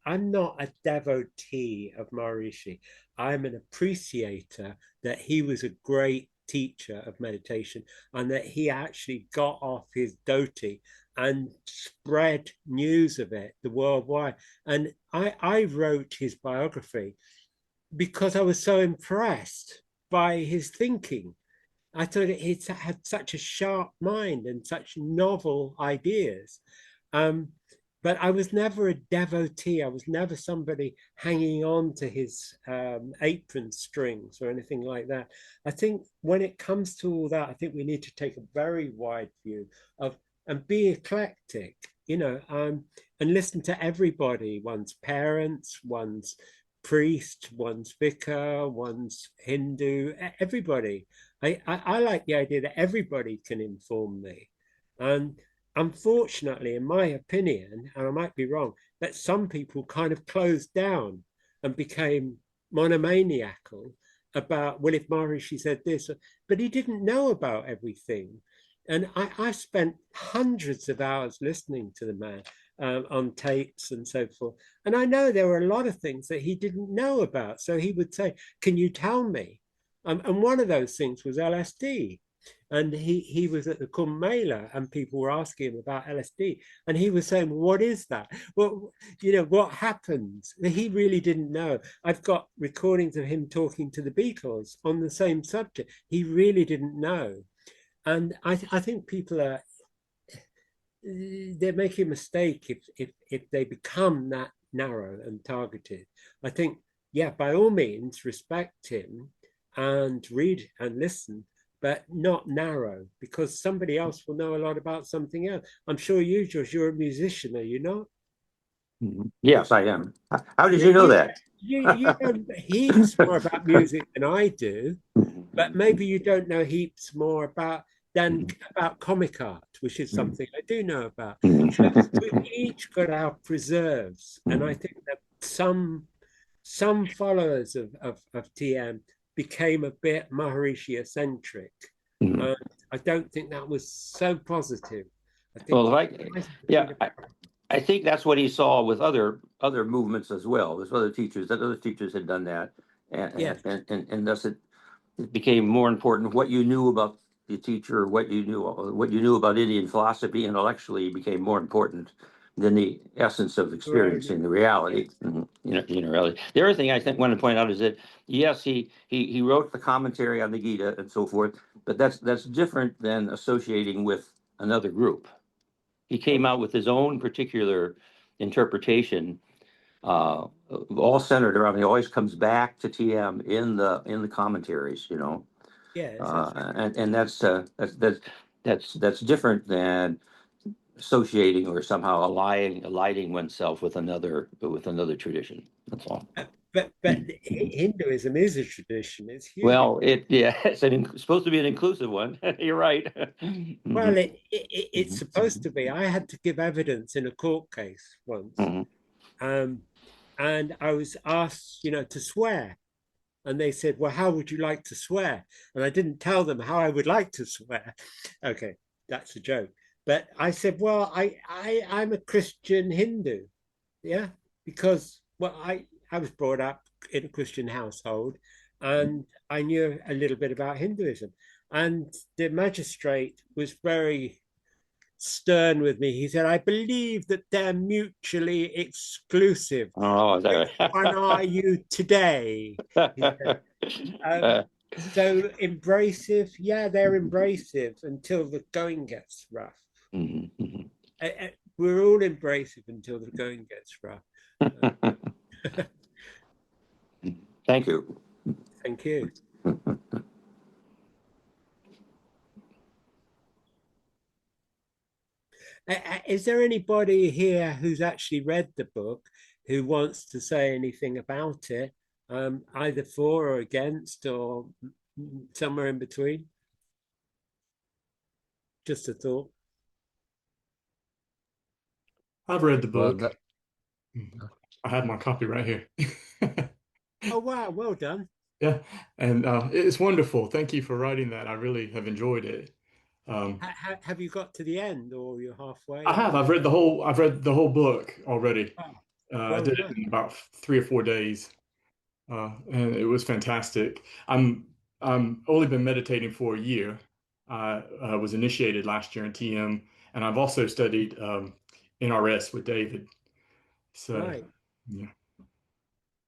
I'm not a devotee of Maharishi. I'm an appreciator that he was a great teacher of meditation, and that he actually got off his dhoti and spread news of it the worldwide. And I wrote his biography because I was so impressed by his thinking. I thought he had such a sharp mind and such novel ideas. But I was never a devotee. I was never somebody hanging on to his apron strings or anything like that. I think when it comes to all that, I think we need to take a very wide view of and be eclectic, and listen to everybody, one's parents, one's priest, one's vicar, one's Hindu, everybody. I like the idea that everybody can inform me. And unfortunately, in my opinion, and I might be wrong, that some people kind of closed down and became monomaniacal about, well, if Maharishi said this, but he didn't know about everything. And I spent hundreds of hours listening to the man on tapes and so forth. And I know there were a lot of things that he didn't know about. So he would say, can you tell me? And one of those things was LSD. And he was at the Kumbh Mela and people were asking him about LSD. And he was saying, what is that? Well, what happens? He really didn't know. I've got recordings of him talking to the Beatles on the same subject. He really didn't know. And I think people they're making a mistake if they become that narrow and targeted. I think, yeah, by all means, respect him and read and listen, but not narrow, because somebody else will know a lot about something else. I'm sure you, Josh, you're a musician, are you not? Yes, I am. How did you know that? You know heaps more about music than I do, but maybe you don't know heaps more about comic art, which is something I do know about. We've each got our preserves, and I think that some followers of TM became a bit Maharishi eccentric. I don't think that was so positive. I think, well, I think that's what he saw with other movements as well. There's other teachers had done that, and thus it became more important what you knew about the teacher, what you knew about Indian philosophy intellectually became more important than the essence of experiencing the reality. Reality. The other thing I think want to point out is that yes, he wrote the commentary on the Gita and so forth, but that's different than associating with another group. He came out with his own particular interpretation, all centered around. He always comes back to TM in the commentaries, and that's different than associating or somehow aligning oneself with another tradition. That's all. But Hinduism is a tradition. It's huge. Well, it's supposed to be an inclusive one. You're right. Well, it's supposed to be. I had to give evidence in a court case once, and I was asked, to swear, and they said, "Well, how would you like to swear?" And I didn't tell them how I would like to swear. Okay, that's a joke. But I said, "Well, I'm a Christian Hindu, yeah, because I was brought up in a Christian household, and I knew a little bit about Hinduism." And the magistrate was very stern with me. He said, "I believe that they're mutually exclusive. Oh, is that right? Which one are you today?" So embracive, yeah, they're embracive until the going gets rough. We're all embracive until the going gets rough. Thank you. Thank you. Is there anybody here who's actually read the book who wants to say anything about it, either for or against or somewhere in between? Just a thought. I've read the book. Well, I have my copy right here. Oh, wow. Well done. Yeah, and it's wonderful. Thank you for writing that. I really have enjoyed it. Have you got to the end, or you're halfway? I have. I've read the whole book already. I did it in about 3 or 4 days, and it was fantastic. I'm only been meditating for a year. I was initiated last year in TM, and I've also studied NRS with David. So Right. yeah.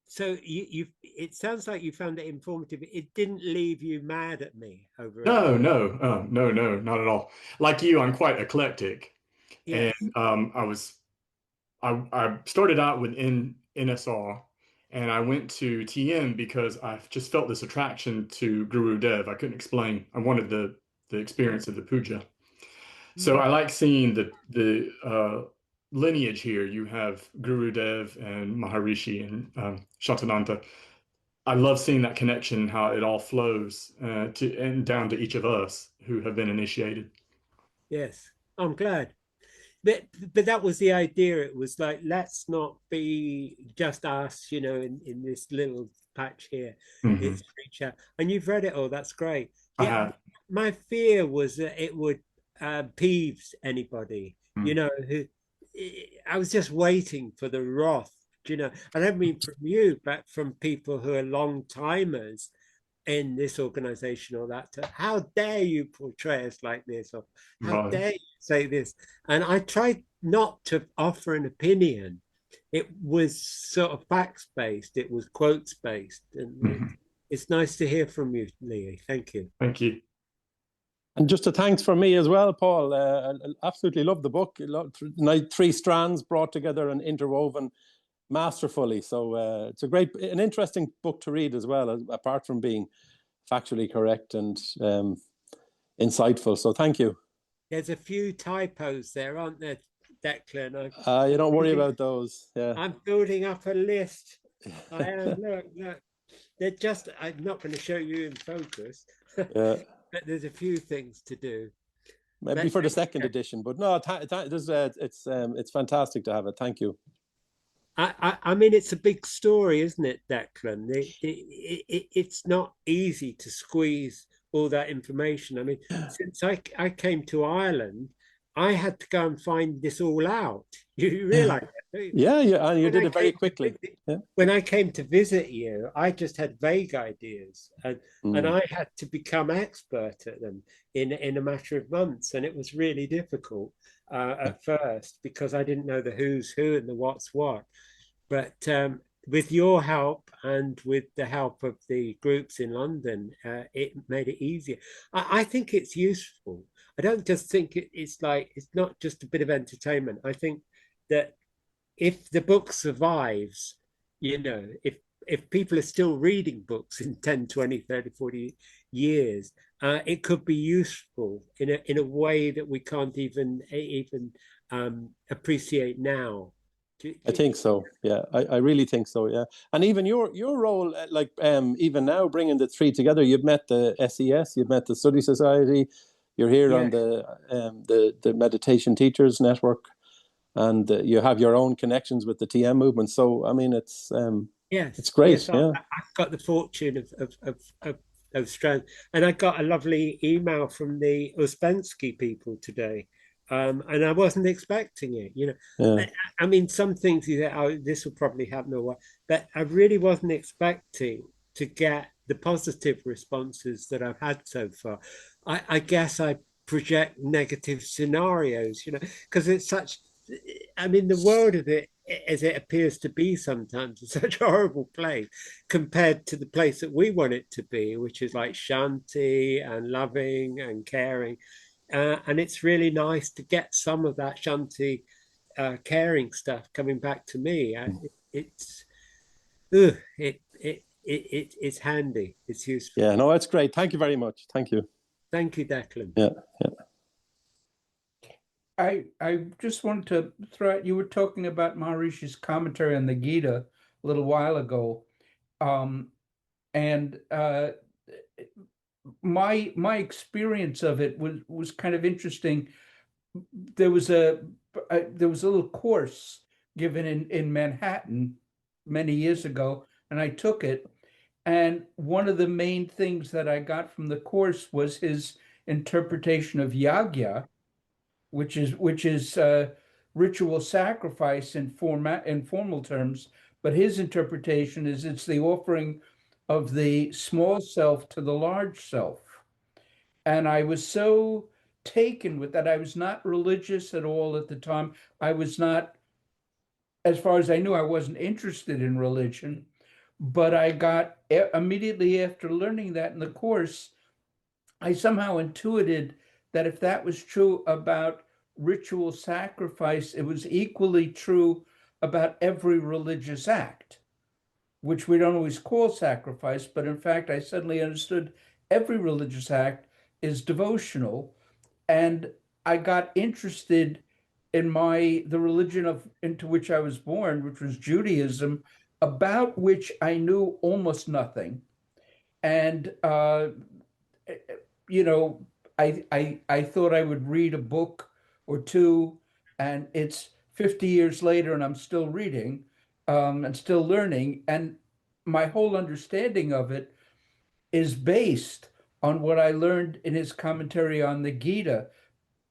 So it sounds like you found it informative. It didn't leave you mad at me over it. No, not at all. Like you, I'm quite eclectic. Yes. And I started out with NSR, and I went to TM because I just felt this attraction to Guru Dev. I couldn't explain. I wanted the experience of the puja. So I like seeing the lineage here. You have Guru Dev and Maharishi and Shatananda. I love seeing that connection, how it all flows and down to each of us who have been initiated. Yes, I'm glad. But that was the idea. It was like, let's not be just us, in this little patch here. Mhm. It's reach out. And you've read it all. That's great. I Yeah, have. my fear was that it would peeves anybody, Mm. who I was just waiting for the wrath, I don't mean from you, but from people who are long timers in this organization or that. How dare you portray us like this, or how Right. dare you say this? And I tried not to offer an opinion. It was sort of facts based, it was quotes based, and Mhm. it's nice to hear from you, Lee. Thank you. Thank you. And just a thanks from me as well, Paul. I absolutely love the book. Three strands brought together and interwoven masterfully. So it's an interesting book to read as well, apart from being factually correct and insightful. So thank you. There's a few typos there, aren't there, Declan? You don't worry about those. Yeah. I'm building up a list. I am. Look. They're just. I'm not going to show you in focus. Yeah. But there's a few things to do. Maybe for the second edition, but no, it's fantastic to have it. Thank you. I mean, it's a big story, isn't it, Declan? It's not easy to squeeze all that information. I mean, since I came to Ireland, I had to go and find this all out. You realize that, don't you? Yeah, and you did it very quickly. When I came to visit you, I just had vague ideas, and I had to become expert at them in a matter of months, and it was really difficult at first because I didn't know the who's who and the what's what. But with your help and with the help of the groups in London, it made it easier. I think it's useful. I don't just think it's not just a bit of entertainment. I think that if the book survives, if people are still reading books in 10, 20, 30, 40 years, it could be useful in a way that we can't even appreciate now. I think so. Yeah, I really think so. Yeah, and even your role, even now bringing the three together, you've met the SES, you've met the Study Society, you're here on the Meditation Teachers Network, and you have your own connections with the TM movement. So I mean, it's great. Yes, I've got the fortune of Strand, and I got a lovely email from the Uspensky people today. And I wasn't expecting it, I mean, some things you say, oh, this will probably happen or what, but I really wasn't expecting to get the positive responses that I've had so far. I guess I project negative scenarios, because it's such, I mean, the world of it, as it appears to be sometimes, is such a horrible place compared to the place that we want it to be, which is like Shanti and loving and caring. And it's really nice to get some of that Shanti caring stuff coming back to me. It's handy. It's useful. Yeah, no, it's great. Thank you very much. Thank you. Thank you, Declan. Yeah. I just wanted to throw out, you were talking about Maharishi's commentary on the Gita a little while ago. And my experience of it was kind of interesting. There was a little course given in Manhattan many years ago, and I took it. And one of the main things that I got from the course was his interpretation of yagya, which is ritual sacrifice in formal terms, but his interpretation is it's the offering of the small self to the large self. And I was so taken with that. I was not religious at all at the time. I was not, as far as I knew, I wasn't interested in religion, but I got immediately after learning that in the course, I somehow intuited that if that was true about ritual sacrifice, it was equally true about every religious act, which we don't always call sacrifice, but in fact, I suddenly understood every religious act is devotional. And I got interested in the religion into which I was born, which was Judaism, about which I knew almost nothing. And you know, I thought I would read a book or two, and it's 50 years later, and I'm still reading and still learning. And my whole understanding of it is based on what I learned in his commentary on the Gita.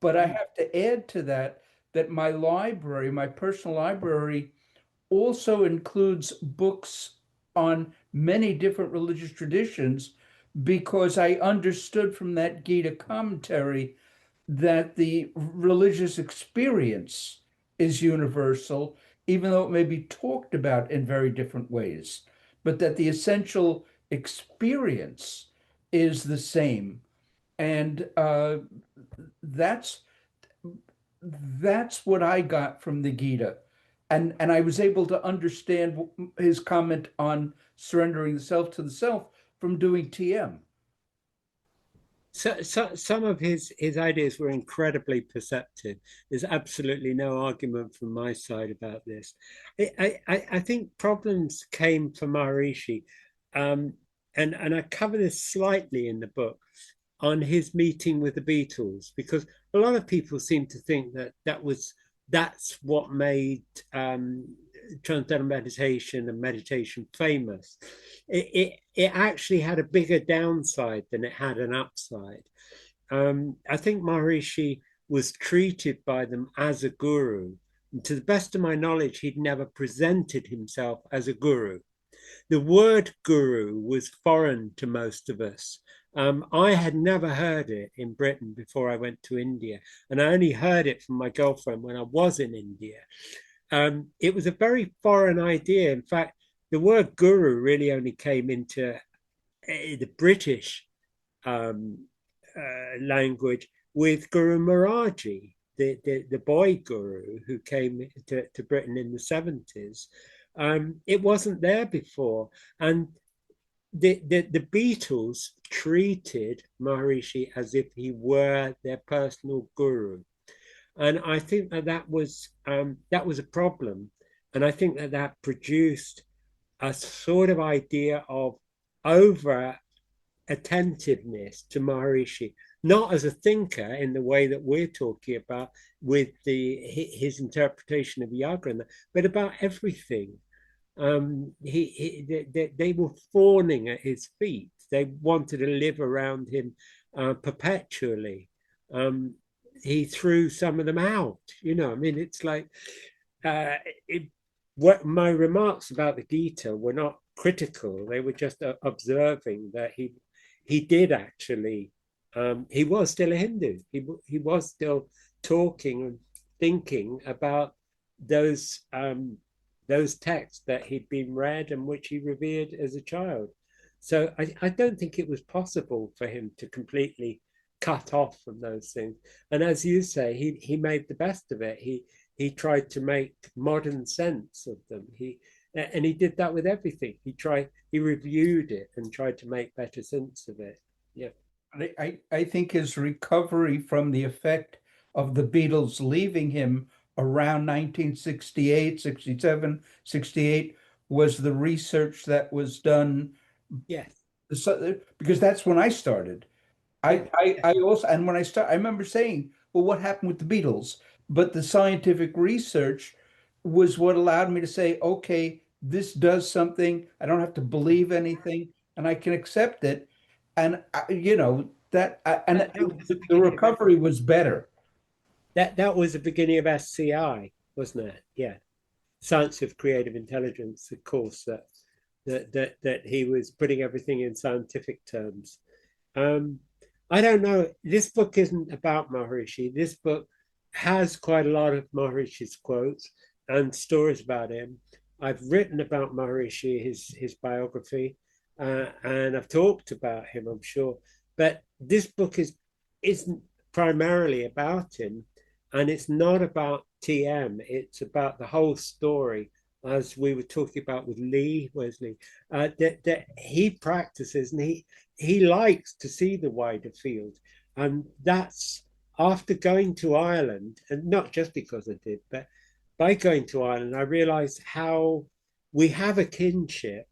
But I have to add to that that my library, my personal library, also includes books on many different religious traditions, because I understood from that Gita commentary that the religious experience is universal, even though it may be talked about in very different ways, but that the essential experience is the same. And that's what I got from the Gita. And I was able to understand his comment on surrendering the self to the self from doing TM. So some of his ideas were incredibly perceptive. There's absolutely no argument from my side about this. I think problems came for Maharishi, and I cover this slightly in the book, on his meeting with the Beatles, because a lot of people seem to think that that's what made transcendental meditation and meditation famous. It actually had a bigger downside than it had an upside. I think Maharishi was treated by them as a guru. And to the best of my knowledge, he'd never presented himself as a guru. The word guru was foreign to most of us. I had never heard it in Britain before I went to India, and I only heard it from my girlfriend when I was in India. It was a very foreign idea. In fact, the word guru really only came into the British language with Guru Maharaji, the boy guru who came to Britain in the 70s. It wasn't there before. And the Beatles treated Maharishi as if he were their personal guru. And I think that was a problem. And I think that produced a sort of idea of over attentiveness to Maharishi, not as a thinker in the way that we're talking about with his interpretation of yoga, but about everything. They were fawning at his feet. They wanted to live around him perpetually. He threw some of them out. I mean, it's like what my remarks about the Gita were not critical. They were just observing that he did actually. He was still a Hindu. He was still talking and thinking about those texts that he'd been read and which he revered as a child. So I don't think it was possible for him to completely cut off from those things. And as you say, he made the best of it. He tried to make modern sense of them. He did that with everything. He reviewed it and tried to make better sense of it. Yeah. I think his recovery from the effect of the Beatles leaving him around 1968, 67, 68 was the research that was done. Yes. Because that's when I started. I also, and when I remember saying, well, what happened with the Beatles? But the scientific research was what allowed me to say, okay, this does something. I don't have to believe anything, and I can accept it. And the recovery was better. That was the beginning of SCI, wasn't it? Yeah, Science of Creative Intelligence, of course. That he was putting everything in scientific terms. I don't know. This book isn't about Maharishi. This book has quite a lot of Maharishi's quotes and stories about him. I've written about Maharishi, his biography, and I've talked about him, I'm sure. But this book isn't primarily about him, and it's not about TM. It's about the whole story, as we were talking about with Lee Wesley, that he practices and he likes to see the wider field. And that's after going to Ireland, and not just because I did, but by going to Ireland, I realized how we have a kinship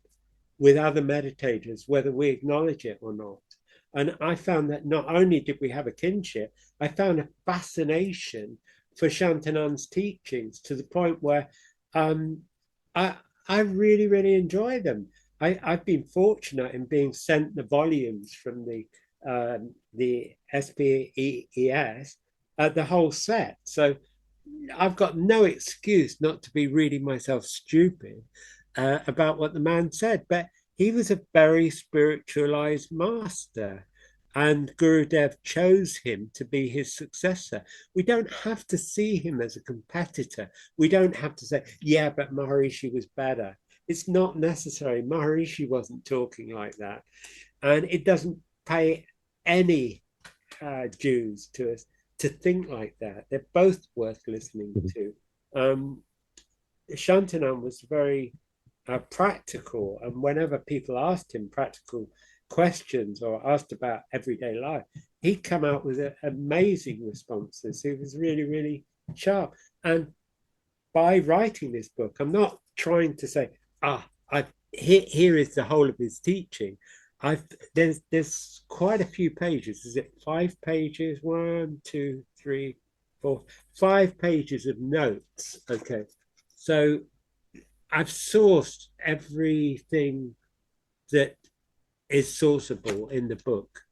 with other meditators, whether we acknowledge it or not. And I found that not only did we have a kinship, I found a fascination for Shantanan's teachings to the point where I, I really, really enjoy them. I've been fortunate in being sent the volumes from the SPES, the whole set. So I've got no excuse not to be reading myself stupid about what the man said. But he was a very spiritualized master, and Gurudev chose him to be his successor. We don't have to see him as a competitor. We don't have to say, yeah, but Maharishi was better. It's not necessary. Maharishi wasn't talking like that. And it doesn't pay any dues to us to think like that. They're both worth listening to. Shantanan was very practical, and whenever people asked him practical questions or asked about everyday life, he'd come out with amazing responses. He was really, really sharp. And by writing this book, I'm not trying to say, here is the whole of his teaching. There's quite a few pages. Is it 5 pages? 1, 2, 3, 4, 5 pages of notes. Okay, so I've sourced everything that is sourceable in the book.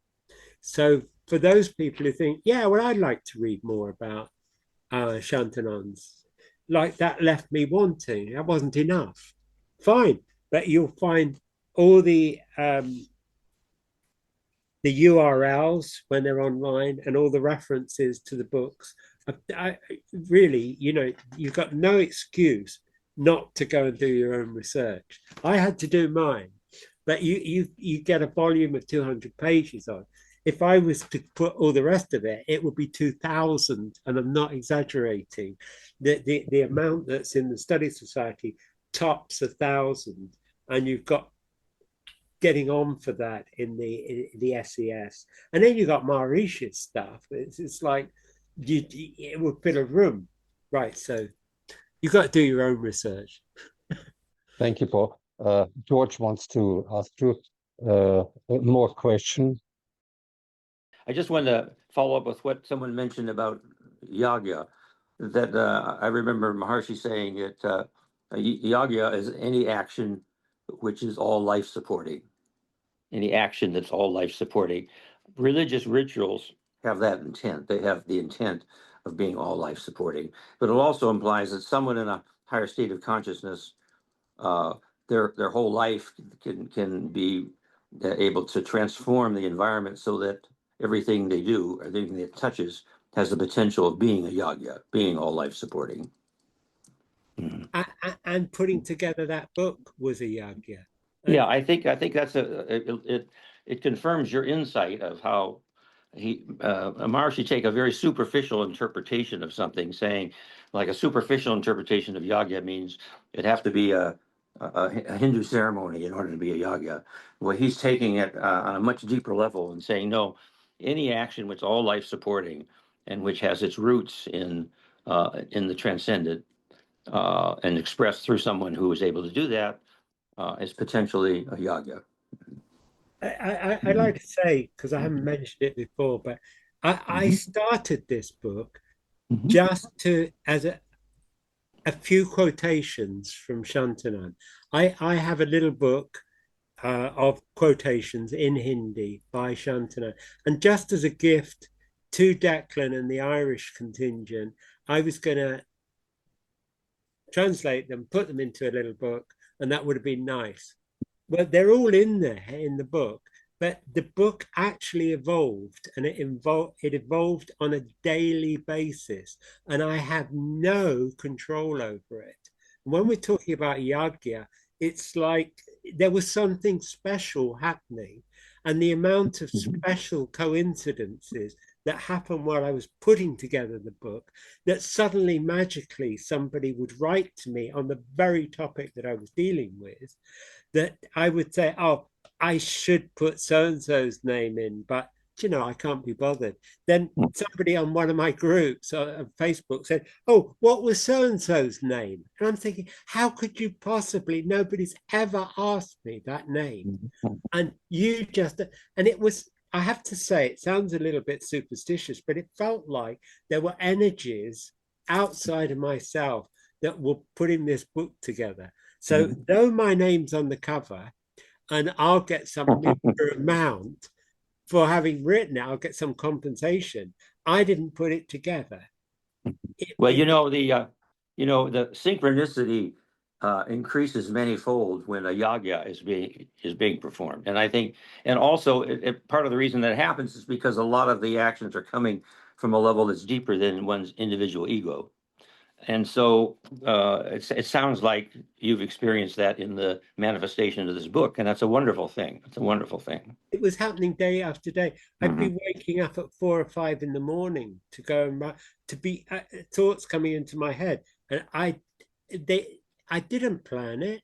So for those people who think, yeah, well, I'd like to read more about Shantanan's, like that left me wanting. That wasn't enough. Fine, but you'll find all the URLs when they're online and all the references to the books. I really, you've got no excuse not to go and do your own research. I had to do mine, but you get a volume of 200 pages on. If I was to put all the rest of it, it would be 2,000, and I'm not exaggerating. The amount that's in the Study Society tops 1,000, and you've got getting on for that in the SES, and then you got Maharishi's stuff. It's like it would fill a room, right? So you've got to do your own research. Thank you, Paul. George wants to ask you more question. I just wanted to follow up with what someone mentioned about yagya. That I remember Maharshi saying that yagya is any action which is all life supporting. Any action that's all life supporting. Religious rituals have that intent. They have the intent of being all life supporting. But it also implies that someone in a higher state of consciousness, their whole life can be able to transform the environment so that everything they do, or everything it touches, has the potential of being a yagya, being all life supporting. And putting together that book was a yagya. Yeah, I think that's it confirms your insight of how Maharshi take a very superficial interpretation of something, saying like a superficial interpretation of yagya means it'd have to be a Hindu ceremony in order to be a yagya. Well, he's taking it on a much deeper level and saying, no, any action which is all life supporting and which has its roots in the transcendent and expressed through someone who is able to do that is potentially a yagya. I'd like to say, because I haven't mentioned it before, but I started this book just as a few quotations from Shantanan. I have a little book of quotations in Hindi by Shantanan, and just as a gift to Declan and the Irish contingent, I was going to translate them, put them into a little book, and that would have been nice. Well, they're all in there in the book, but the book actually evolved, and it evolved on a daily basis, and I had no control over it. When we're talking about yagya, it's like there was something special happening, and the amount of special coincidences that happened while I was putting together the book, that suddenly magically somebody would write to me on the very topic that I was dealing with, that I would say, oh, I should put so-and-so's name in, but I can't be bothered. Then somebody on one of my groups on Facebook said, oh, what was so-and-so's name? And I'm thinking, how could you possibly, nobody's ever asked me that name. And you just, and it was, I have to say, it sounds a little bit superstitious, but it felt like there were energies outside of myself that were putting this book together. So though my name's on the cover, and I'll get some meager amount for having written it, I'll get some compensation, I didn't put it together. Well, the synchronicity increases manyfold when a yagya is being performed, and I think, and also part of the reason that happens is because a lot of the actions are coming from a level that's deeper than one's individual ego. And so it sounds like you've experienced that in the manifestation of this book, and that's a wonderful thing. It's a wonderful thing. It was happening day after day. I'd be waking up at 4 or 5 in the morning to go and to be thoughts coming into my head, and I didn't plan it.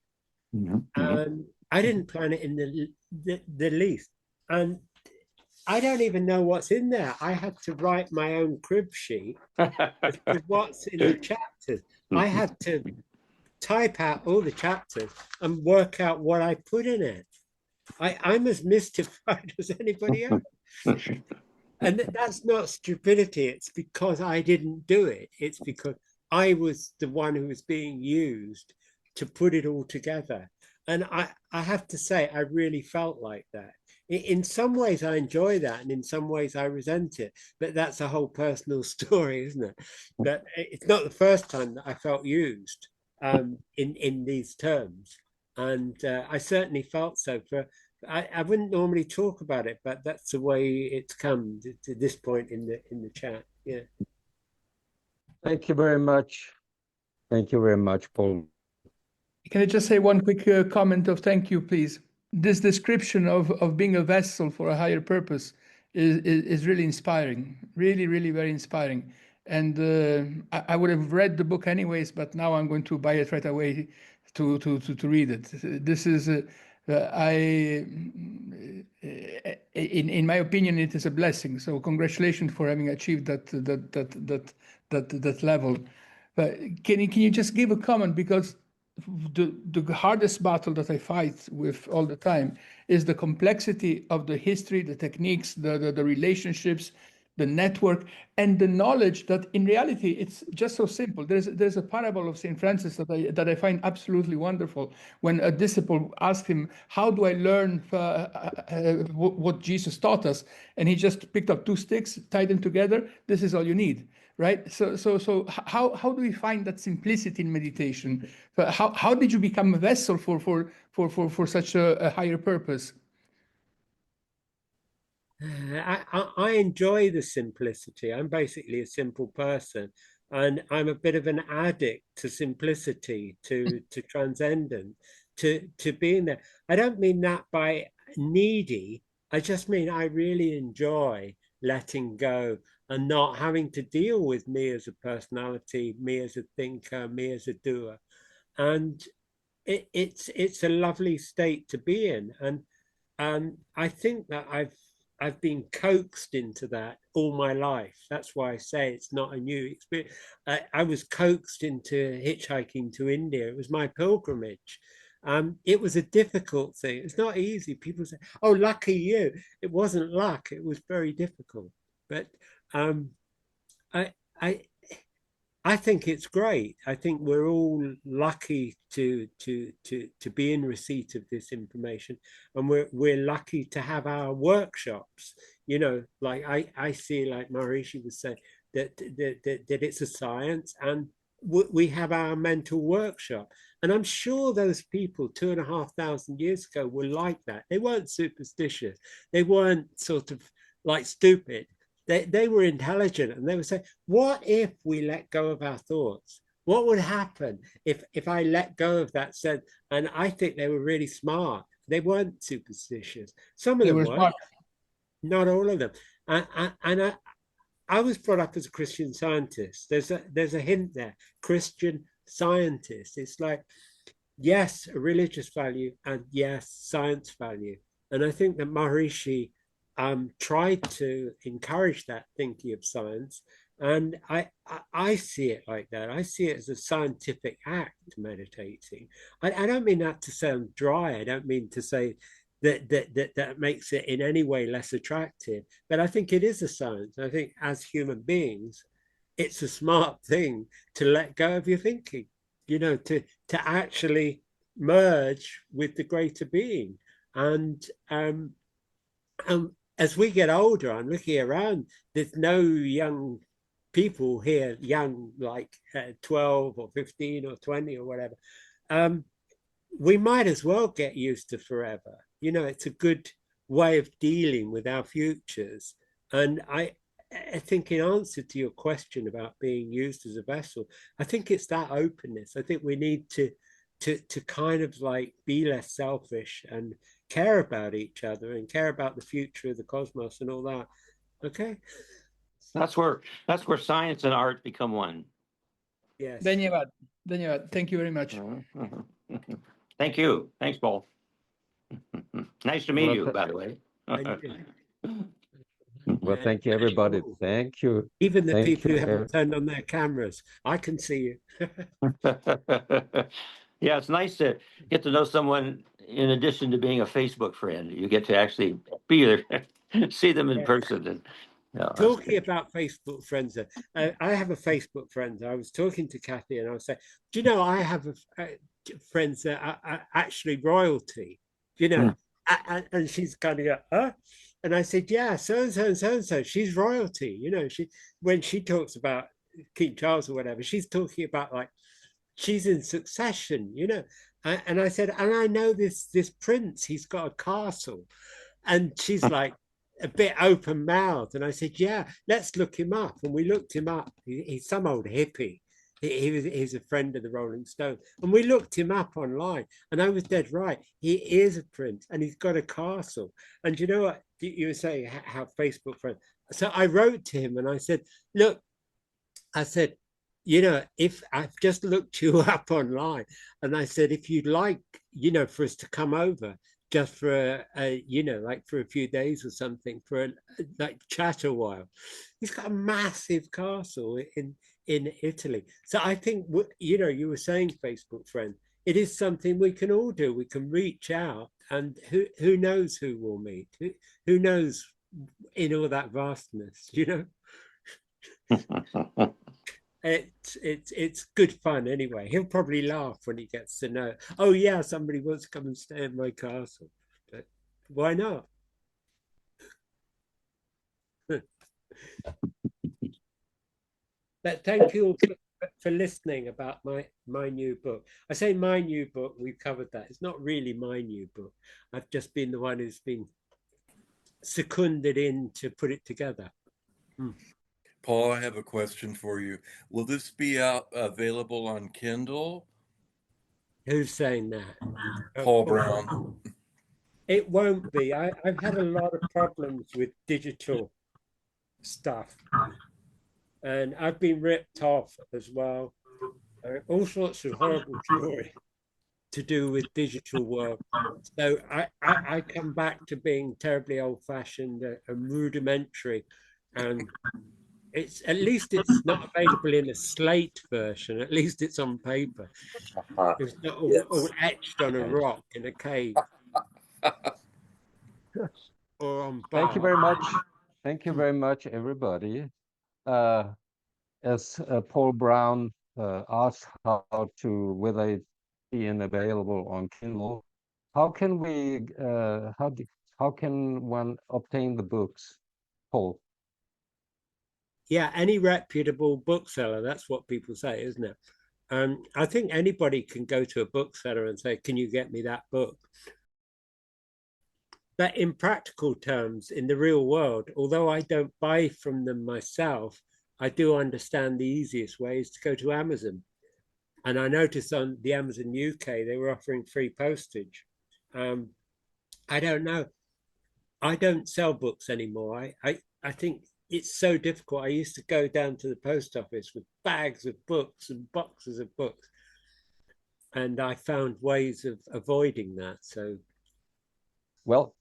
I didn't plan it in the least, and I don't even know what's in there. I had to write my own crib sheet with what's in the chapters. I had to type out all the chapters and work out what I put in it. I'm as mystified as anybody else. And that's not stupidity. It's because I didn't do it. It's because I was the one who was being used to put it all together. And I have to say, I really felt like that. In some ways, I enjoy that, and in some ways, I resent it. But that's a whole personal story, isn't it? But it's not the first time that I felt used in these terms, and I certainly felt so. I wouldn't normally talk about it, but that's the way it's come to this point in the chat. Yeah. Thank you very much. Thank you very much, Paul. Can I just say one quick comment of thank you, please? This description of being a vessel for a higher purpose is really inspiring, really, really very inspiring. And I would have read the book anyways, but now I'm going to buy it right away to read it. This is, in my opinion, it is a blessing. So congratulations for having achieved that level. But can you just give a comment, because the hardest battle that I fight with all the time is the complexity of the history, the techniques, the relationships, the network, and the knowledge that in reality it's just so simple. There's a parable of St. Francis that I find absolutely wonderful. When a disciple asked him, "How do I learn what Jesus taught us?" and he just picked up 2 sticks, tied them together. This is all you need. Right. So how do we find that simplicity in meditation? How did you become a vessel for such a higher purpose? I enjoy the simplicity. I'm basically a simple person, and I'm a bit of an addict to simplicity, to transcendence, to being there. I don't mean that by needy. I just mean I really enjoy letting go and not having to deal with me as a personality, me as a thinker, me as a doer. And it's a lovely state to be in. And I think that I've been coaxed into that all my life. That's why I say it's not a new experience. I was coaxed into hitchhiking to India. It was my pilgrimage. It was a difficult thing. It's not easy. People say, "Oh, lucky you." It wasn't luck. It was very difficult. But I think it's great. I think we're all lucky to be in receipt of this information, and we're lucky to have our workshops. Like I see, like Maharishi was saying, that it's a science, and we have our mental workshop. And I'm sure those people 2,500 years ago were like that. They weren't superstitious. They weren't sort of like stupid. They were intelligent, and they would say, what if we let go of our thoughts? What would happen if I let go of that sense? And I think they were really smart. They weren't superstitious. Some of They them were were, smart. not all of them. And I was brought up as a Christian Scientist. There's a hint there. Christian Scientist. It's like, yes, a religious value, and yes, science value. And I think that Maharishi tried to encourage that thinking of science. And I see it like that. I see it as a scientific act, meditating. I don't mean that to sound dry. I don't mean to say that makes it in any way less attractive. But I think it is a science. I think as human beings, it's a smart thing to let go of your thinking, to actually merge with the greater being. And as we get older, I'm looking around, there's no young people here, young like 12 or 15 or 20 or whatever. We might as well get used to forever. It's a good way of dealing with our futures. And I think in answer to your question about being used as a vessel, I think it's that openness. I think we need to kind of like be less selfish and care about each other and care about the future of the cosmos and all that. Okay. That's where science and art become one. Yes. Dhanyavad. Dhanyavad. Thank you very much. Thank you. Thanks, Paul. Nice to meet Well, you, by the way. Well, thank you, everybody. Thank you. Even the Thank people you. who haven't turned on their cameras, I can see you. Yeah, it's nice to get to know someone in addition to being a Facebook friend. You get to actually be there, see them in person. And Talking about Facebook friends, I have a Facebook friend. I was talking to Kathy and I was saying, do you know, I have friends that are actually royalty, and she's kind of go, huh? And I said, yeah, so-and-so and so-and-so, she's royalty. When she talks about King Charles or whatever, she's talking about like, she's in succession, and I said, and I know this prince, he's got a castle. And she's like a bit open mouthed. And I said, yeah, let's look him up. And we looked him up. He's some old hippie. He's a friend of the Rolling Stones. And we looked him up online. And I was dead right. He is a prince and he's got a castle. And you know what? You were saying how Facebook friends. So I wrote to him and I said, look, I said, if I've just looked you up online, and I said, if you'd like, for us to come over just for like for a few days or something, for like chat a while. He's got a massive castle in Italy. So I think you were saying, Facebook friend, it is something we can all do. We can reach out, and who knows who we'll meet? Who knows in all that vastness? It's good fun anyway. He'll probably laugh when he gets to know, oh yeah, somebody wants to come and stay in my castle. But why not? But thank you all for listening about my new book. I say my new book, we've covered that. It's not really my new book. I've just been the one who's been seconded in to put it together. Paul, I have a question for you. Will this be available on Kindle? Who's saying that? Paul Brown. It won't be. I've had a lot of problems with digital stuff. And I've been ripped off as well. All sorts of horrible jewelry to do with digital work. So I come back to being terribly old-fashioned and rudimentary. And it's at least it's not available in a slate version. At least it's on paper. It's not all etched on a rock in a cave. Or on Thank you very much. Thank you very much, everybody. As Paul Brown asked whether it's being available on Kindle, how can we how can one obtain the books, Paul? Yeah, any reputable bookseller, that's what people say, isn't it? I think anybody can go to a bookseller and say, can you get me that book? But in practical terms, in the real world, although I don't buy from them myself, I do understand the easiest way is to go to Amazon. And I noticed on the Amazon UK, they were offering free postage. I don't know. I don't sell books anymore. I think it's so difficult. I used to go down to the post office with bags of books and boxes of books. And I found ways of avoiding that. So, Well,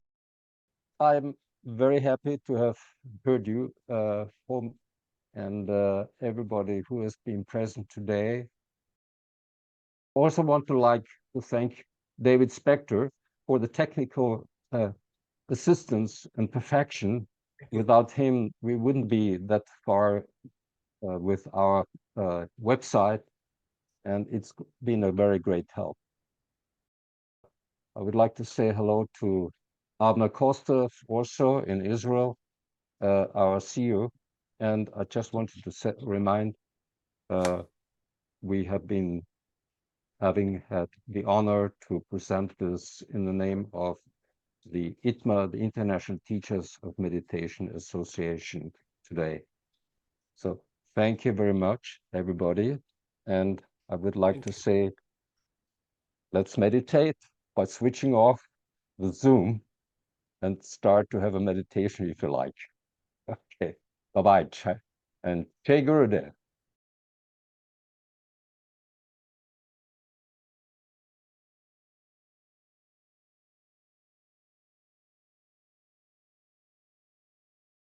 I'm very happy to have heard you, Paul, and everybody who has been present today. Also want to thank David Spector for the technical assistance and perfection. Without him, we wouldn't be that far with our website, and it's been a very great help. I would like to say hello to Abner Kostev, also in Israel, our CEO, and I just wanted to remind we have been having had the honor to present this in the name of the ITMA, the International Teachers of Meditation Association today. So thank you very much, everybody. And I would like to say, let's meditate by switching off the Zoom and start to have a meditation if you like. Okay, bye-bye, and Jai Gurudev.